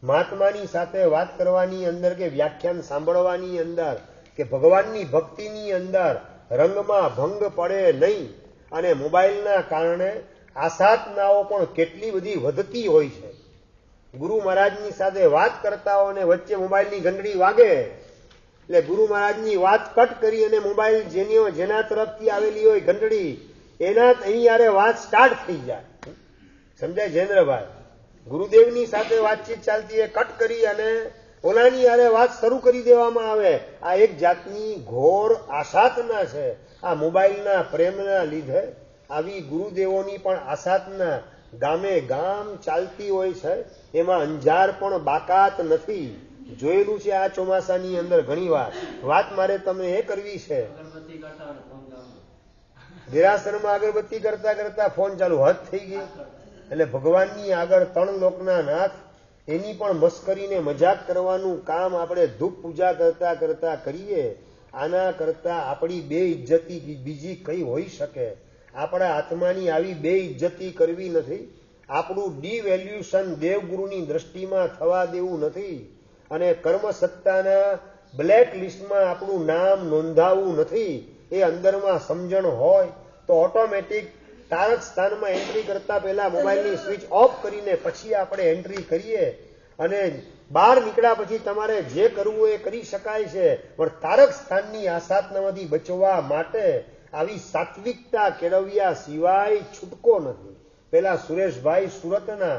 B: મહાત્માની સાથે વાત કરવાની અંદર કે વ્યાખ્યાન સાંભળવાની અંદર કે ભગવાનની ભક્તિની અંદર રંગમાં ભંગ પડે નહીં. અને મોબાઈલના કારણે આસાધનાઓ પણ કેટલી બધી વધતી હોય છે. ગુરુ મહારાજની સાથે વાત કરતા હોય અને વચ્ચે મોબાઈલની ઘંટડી વાગે એટલે ગુરુ મહારાજની વાત કટ કરી અને મોબાઈલ જેના તરફથી આવેલી હોય ઘંટડી, એની યારે વાત સ્ટાર્ટ થઈ જાય. સમજાય જયેન્દ્રભાઈ? ગુરુદેવની સાથે વાતચીત ચાલતી, એ કટ કરી અને ઓલાની યારે વાત શરૂ કરી દેવામાં આવે. આ એક જાતની ઘોર આસાધના છે. આ મોબાઈલના પ્રેમના લીધે આવી ગુરુદેવોની પણ આસાધના ગામે ગામ ચાલતી હોય છે. એમાં અંજાર પણ બાકાત નથી. જોયેલું છે આ ચોમાસાની અંદર ઘણી વાર. વાત મારે તમને એ કરવી છે, દેરાસરમાં અગરબત્તી કરતા કરતા ફોન ચાલુ, હદ થઈ ગઈ. એટલે ભગવાનની આગળ 3 લોકના નાથ, એની પણ મસ્કરીને મજાક કરવાનું કામ આપણે ધૂપ પૂજા કરતા કરતા કરીએ. આના કરતા આપણી બેઇજ્જતી બીજી કઈ હોઈ શકે? આપણા આત્માની આવી બેઇજ્જતી કરવી નથી. આપણું ડિવેલ્યુશન દેવગુરુની દ્રષ્ટિમાં થવા દેવું નથી. અને કર્મ સત્તાના બ્લેક લિસ્ટમાં આપણું નામ નોંધાવવું નથી. એ અંદરમાં સમજણ હોય તો ઓટોમેટિક તારક સ્થાનમાં એન્ટ્રી કરતા પહેલા મોબાઈલની સ્વિચ ઓફ કરીને પછી આપણે એન્ટ્રી કરીએ. અને બહાર નીકળ્યા પછી તમારે જે કરવું એ કરી શકાય છે, પણ તારક સ્થાનની આસાધનામાંથી બચવા માટે આવી સાત્વિકતા કેળવ્યા સિવાય છૂટકો નથી. પેલા સુરેશભાઈ સુરતના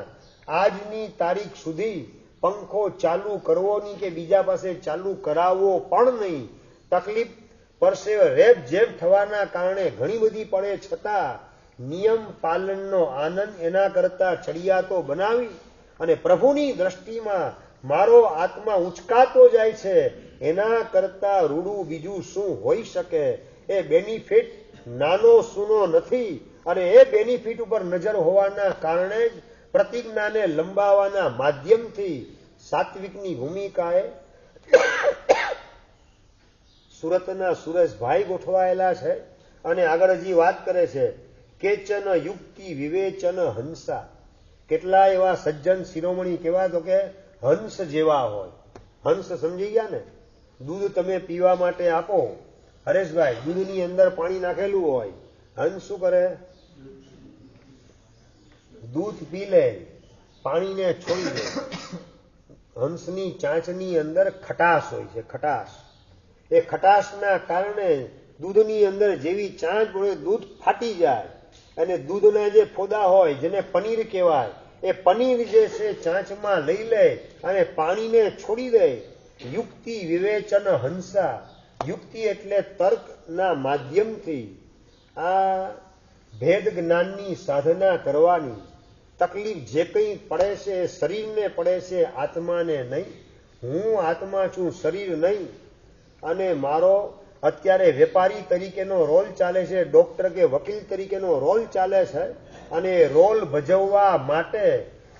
B: આજની તારીખ સુધી પંખો ચાલુ કરવો નહીં કે બીજા પાસે ચાલુ કરાવવો પણ નહીં. તકલીફ પડશે, રેપ જેપ થવાના કારણે ઘણી બધી પડે, છતાં નિયમ પાલનનો આનંદ એના કરતા ચડિયાતો બનાવી અને પ્રભુની દ્રષ્ટિમાં મારો આત્મા ઉંચકાતો જાય છે, એના કરતા રૂડું બીજું શું હોઈ શકે? એ બેનિફિટ નાનો સૂનો નથી. અને એ બેનિફિટ ઉપર નજર હોવાના કારણે જ પ્રતિજ્ઞાને લંબાવવાના માધ્યમથી સાત્વિકની ભૂમિકાએ સુરતના સુરેશભાઈ ગોઠવાયેલા છે. અને આગળ હજી વાત કરે છે, કેચન યુક્તિ વિવેચન હંસા. કેટલા એવા સજ્જન શિરોમણી કેવા તો કે હંસ જેવા હોય. હંસ સમજી ગયા ને? દૂધ તમે પીવા માટે આપો, હરેશભાઈ, દૂધની અંદર પાણી નાખેલું હોય, હંસ શું કરે? દૂધ પી લે, પાણીને છોડી દે. હંસની ચાંચની અંદર ખટાશ હોય છે, ખટાશ. એ ખટાશના કારણે દૂધની અંદર જેવી ચાંચ પડે દૂધ ફાટી જાય. અને દૂધના જે ફોદા હોય, જેને પનીર કહેવાય, એ પનીર જે છે ચાંચમાં લઈ લે અને પાણીને છોડી દે. યુક્તિ વિવેચન હંસા. યુક્તિ એટલે તર્કના માધ્યમથી આ ભેદ જ્ઞાનની સાધના કરવાની. તકલીફ જે કંઈ પડે છે એ શરીરને પડે છે, આત્માને નહીં. હું આત્મા છું, શરીર નહીં. અને મારો અત્યારે વેપારી તરીકેનો રોલ ચાલે છે, ડોક્ટર કે વકીલ તરીકેનો રોલ ચાલે છે, અને રોલ ભજવવા માટે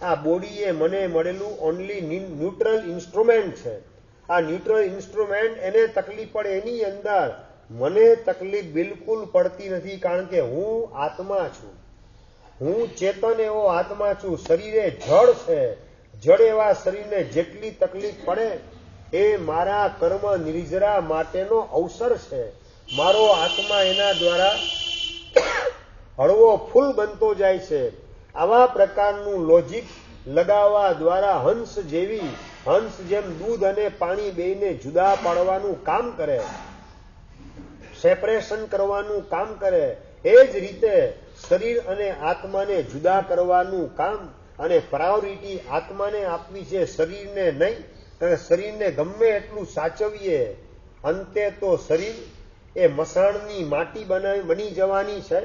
B: આ બોડી એ મને મળેલું ઓનલી ન્યુટ્રલ ઇન્સ્ટ્રુમેન્ટ છે. આ ન્યુટ્રલ ઇન્સ્ટ્રુમેન્ટ એને તકલીફ પડે એની અંદર મને તકલીફ બિલકુલ પડતી નથી, કારણ કે હું આત્મા છું. હું ચેતન એવો આત્મા છું. શરીરે જળ છે. જળ એવા શરીરને જેટલી તકલીફ પડે એ મારા કર્મ નિર્જરા માટેનો અવસર છે. મારો આત્મા એના દ્વારા હળવો ફૂલ બનતો જાય છે. આવા પ્રકારનું લોજિક લગાવવા દ્વારા હંસ જેમ દૂધ અને પાણી બેયને જુદા પાડવાનું કામ કરે, સેપરેશન કરવાનું કામ કરે, એ જ રીતે શરીર અને આત્માને જુદા કરવાનું કામ અને પ્રાયોરિટી આત્માને આપવી છે, શરીરને નહીં. અને શરીરને ગમે એટલું સાચવીએ, અંતે તો શરીર એ મસાણની માટી બની જવાની છે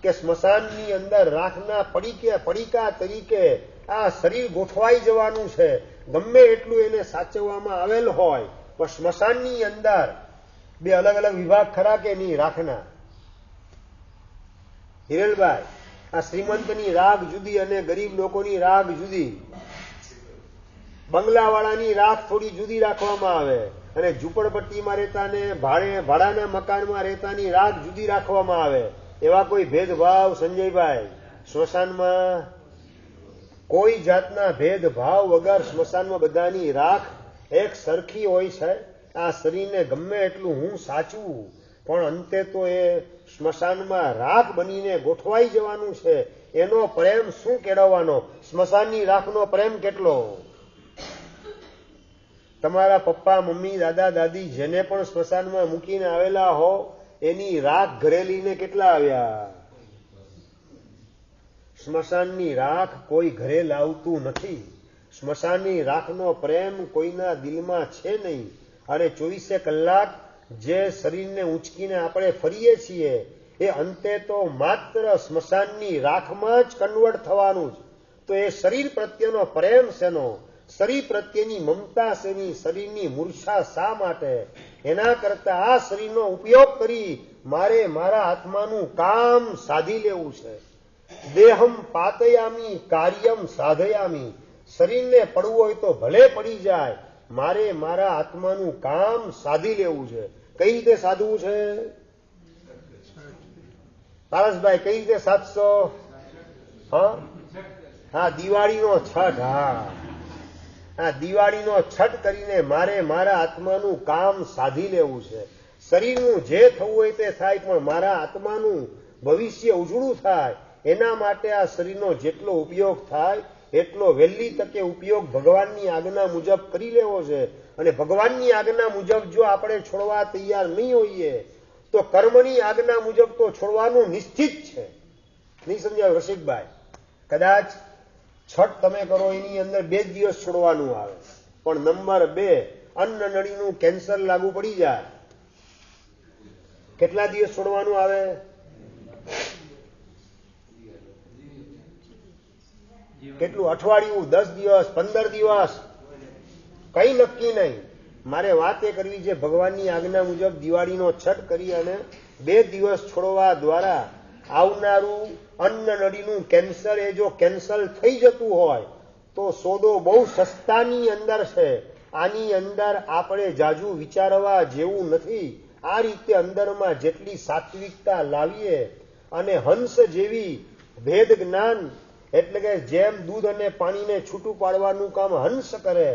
B: કે સ્મશાનની અંદર રાખના પડીકા તરીકે આ શરીર ગોઠવાઈ જવાનું છે. ગમે એટલું એને સાચવવામાં આવેલ હોય પણ સ્મશાનની અંદર બે અલગ અલગ વિભાગ ખરા કે નહીં રાખના? હિરેલભાઈ, આ શ્રીમંતની રાખ જુદી અને ગરીબ લોકોની રાખ જુદી. બંગલાવાળાની રાખ થોડી જુદી રાખવામાં આવે અને ઝૂંપડપટ્ટીમાં રહેતા ને ભાડાના મકાનમાં રહેતાની રાખ જુદી રાખવામાં આવે. એવા કોઈ ભેદભાવ સંજયભાઈ સ્મશાનમાં? કોઈ જાતના ભેદભાવ વગર સ્મશાનમાં બધાની રાખ એક સરખી હોય છે. આ શરીરને ગમે એટલું હું સાચવું પણ અંતે તો એ સ્મશાનમાં રાખ બનીને ગોઠવાઈ જવાનું છે. એનો પ્રેમ શું કેળવવાનો? સ્મશાનની રાખનો પ્રેમ કેટલો? તમારા પપ્પા મમ્મી દાદા દાદી જેને પણ સ્મશાનમાં મૂકીને આવેલા હો એની રાખ ઘરે લઈને કેટલા આવ્યા? સ્મશાનની રાખ કોઈ ઘરે લાવતું નથી. સ્મશાનની રાખનો પ્રેમ કોઈના દિલમાં છે નહીં. અને 24 કલાક જે શરીરને ઊંચકીને આપણે ફરીએ છીએ એ અંતે તો માત્ર સ્મશાનની રાખમાં જ કન્વર્ટ થવાનું જ. તો એ શરીર પ્રત્યેનો પ્રેમ શેનો? શરીર પ્રત્યેની મમતા શેની? શરીરની મૂર્છા શા માટે? એના કરતા આ શરીરનો ઉપયોગ કરી મારે મારા આત્માનું કામ સાધી લેવું છે. દેહમ પાતયામી કાર્યમ સાધયામી. શરીરને પડવું હોય તો ભલે પડી જાય, મારે મારા આત્માનું કામ સાધી લેવું છે. કઈ રીતે સાધવું છે? પારસભાઈ, કઈ રીતે સાધશો? હા, દિવાળીનો છઠ. હા, દિવાળીનો છઠ કરીને મારે મારા આત્માનું કામ સાધી લેવું છે. શરીરનું જે થવું હોય તે થાય પણ મારા આત્માનું ભવિષ્ય ઉજળું થાય એના માટે આ શરીરનો જેટલો ઉપયોગ થાય એટલો વહેલી તકે ઉપયોગ ભગવાનની આજ્ઞા મુજબ કરી લેવો છે. અને ભગવાનની આજ્ઞા મુજબ જો આપણે છોડવા તૈયાર નહીં હોઈએ તો કર્મની આજ્ઞા મુજબ તો છોડવાનું નિશ્ચિત છે. નહીં સમજાય રસિકભાઈ? કદાચ છઠ તમે કરો એની અંદર 2 દિવસ છોડવાનું આવે પણ નંબર 2 અન્ન નળીનું કેન્સર લાગુ પડી જાય. કેટલા દિવસ છોડવાનું આવે? કેટલું? અઠવાડિયું, 10 દિવસ, 15 દિવસ? કઈ નક્કી નહીં. મારે વાત એ કરવી છે ભગવાનની આજ્ઞા મુજબ દિવાળીનો છઠ કરી અને 2 દિવસ છોડવા દ્વારા આવનારું અન્ન નળીનું કેન્સર એ જો કેન્સલ થઈ જતું હોય તો સોદો બહુ સસ્તાની અંદર છે. આની અંદર આપણે જાજુ વિચારવા જેવું નથી. આ રીતે અંદરમાં જેટલી સાત્વિકતા લાવીએ અને હંસ જેવી ભેદ જ્ઞાન એટલે કે જેમ દૂધ અને પાણીને છૂટું પાડવાનું કામ હંસ કરે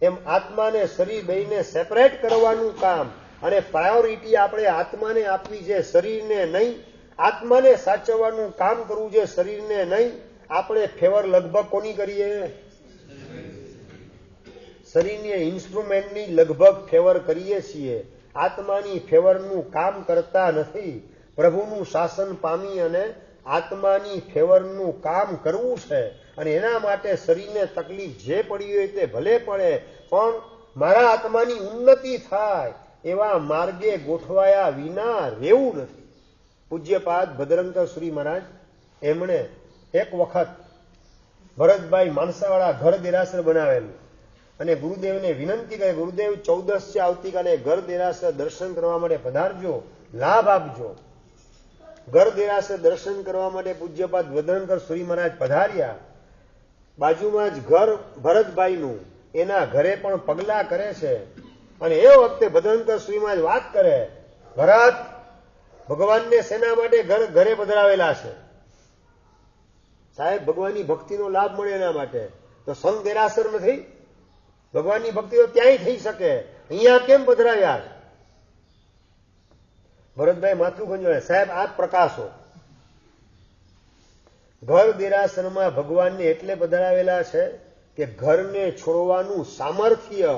B: એમ આત્માને શરીર બેયને સેપરેટ કરવાનું કામ અને પ્રાયોરિટી આપણે આત્માને આપવી છે, શરીરને નહીં. આત્માને સાચવવાનું કામ કરવું છે, શરીરને નહીં. આપણે ફેવર લગભગ કોની કરીએ? શરીરની ઇન્સ્ટ્રુમેન્ટની લગભગ ફેવર કરીએ છીએ. આત્માની ફેવરનું કામ કરતા નથી. પ્રભુનું શાસન પામી અને આત્માની ફેવરનું કામ કરવું છે અને એના માટે શરીરને તકલીફ જે પડી હોય તે ભલે પડે, પણ મારા આત્માની ઉન્નતિ થાય એવા માર્ગે ગોઠવાયા વિના રહેવું નથી. પૂજ્યપાદ ભદ્રંકર સુરી મહારાજ એમણે એક વખત ભરતભાઈ માણસાવાળા ઘર દેરાસર બનાવેલું અને ગુરુદેવને વિનંતી કરે, ગુરુદેવ 14 છે આવતીકાલે ઘર દેરાસર દર્શન કરવા માટે પધારજો, લાભ આપજો. ઘર દેરાસર દર્શન કરવા માટે પૂજ્યપાદ ભદ્રંકર સુરી મહારાજ પધાર્યા. બાજુમાં જ ઘર ભરતભાઈનું, એના ઘરે પણ પગલા કરે છે અને એ વખતે ભદ્રંકર સુરી મહારાજ વાત કરે, ભરત ભગવાનને શેના માટે ઘરે પધરાવેલા છે? સાહેબ ભગવાનની ભક્તિનો લાભ મળે એના માટે. તો સંઘ દેરાસર નથી? ભગવાનની ભક્તિ તો ત્યાંય થઈ શકે, અહીંયા કેમ પધરાવ્યા? ભરતભાઈ માથું ગંજવાય, સાહેબ આ પ્રકાશો ઘર દેરાસરમાં ભગવાનને એટલે પધરાવેલા છે કે ઘરને છોડવાનું સામર્થ્ય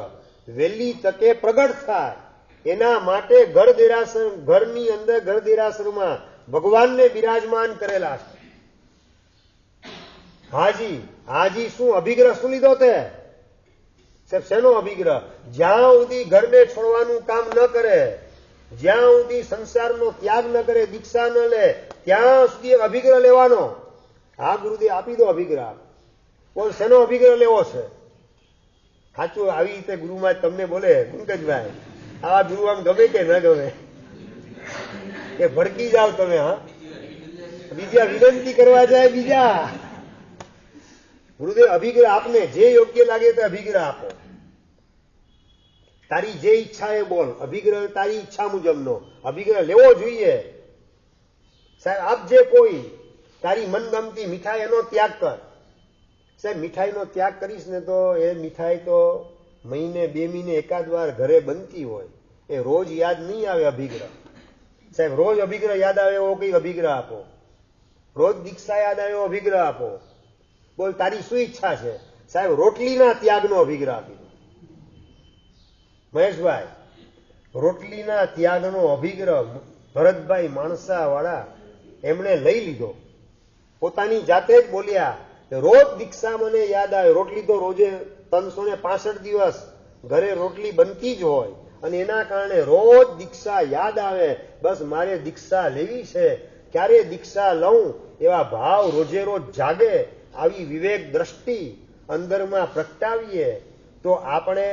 B: વહેલી તકે પ્રગટ થાય. એના માટે ઘર દેરાસર, ઘરની અંદર ઘર દેરાસરમાં ભગવાનને બિરાજમાન કરેલા છે. હાજી શું અભિગ્રહ શું લીધો તે? સાહેબ શેનો અભિગ્રહ? જ્યાં સુધી ઘરને છોડવાનું કામ ન કરે, જ્યાં સુધી સંસારનો ત્યાગ ન કરે, દીક્ષા ન લે, ત્યાં સુધી અભિગ્રહ લેવાનો. હા ગુરુદેવ આપી દો અભિગ્રહ. બોલ શેનો અભિગ્રહ લેવો છે? સાચું આવી રીતે ગુરુમાં તમને બોલે, પંકજભાઈ આવા ગુરુ આમ ગમે કે ન ગમે કે ભડકી જાઓ તમે? હા બીજા વિનંતી કરવા જાય બીજા. ગુરુદેવ અભિગ્રહ આપને જે યોગ્ય લાગે તે અભિગ્રહ આપો. તારી જે ઈચ્છા એ બોલ. અભિગ્રહ તારી ઈચ્છા મુજબનો અભિગ્રહ લેવો જોઈએ. સાહેબ આપજે કોઈ તારી મનગમતી મીઠાઈ, એનો ત્યાગ કર. સાહેબ મીઠાઈનો ત્યાગ કરીશ ને તો એ મીઠાઈ તો મહિને 2 મહિને એકાદ વાર ઘરે બનતી હોય, એ રોજ યાદ નહીં આવે અભિગ્રહ. સાહેબ રોજ અભિગ્રહ યાદ આવે એવો કઈ અભિગ્રહ આપો. રોજ દીક્ષા યાદ આવે એવો અભિગ્રહ આપો. બોલ તારી શું ઈચ્છા છે? સાહેબ રોટલીના ત્યાગનો અભિગ્રહ આપી દો. મહેશભાઈ રોટલીના ત્યાગનો અભિગ્રહ ભરતભાઈ માણસા વાળા એમણે લઈ લીધો. પોતાની જાતે જ બોલ્યા કે રોજ દીક્ષા મને યાદ આવે. રોટલી તો રોજે 365 દિવસ ઘરે રોટલી બનતી જ હોય અને એના કારણે રોજ દીક્ષા યાદ આવે. બસ મારે દીક્ષા લેવી છે, ક્યારે દીક્ષા લઉં એવા ભાવ રોજે રોજ જાગે. આવી વિવેક દ્રષ્ટિ અંદરમાં પ્રગટાવીએ તો આપણે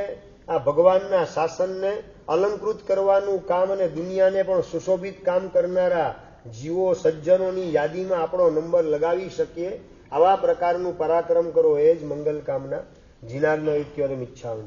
B: આ ભગવાનના શાસનને અલંકૃત કરવાનું કામ અને દુનિયાને પણ સુશોભિત કામ કરનારા જીવો સજ્જનોની યાદીમાં આપણો નંબર લગાવી શકીએ. આવા પ્રકારનું પરાક્રમ કરો એ જ મંગલ કામના. જીનાગ્ન ઇત્યોદમ ઈચ્છામિ.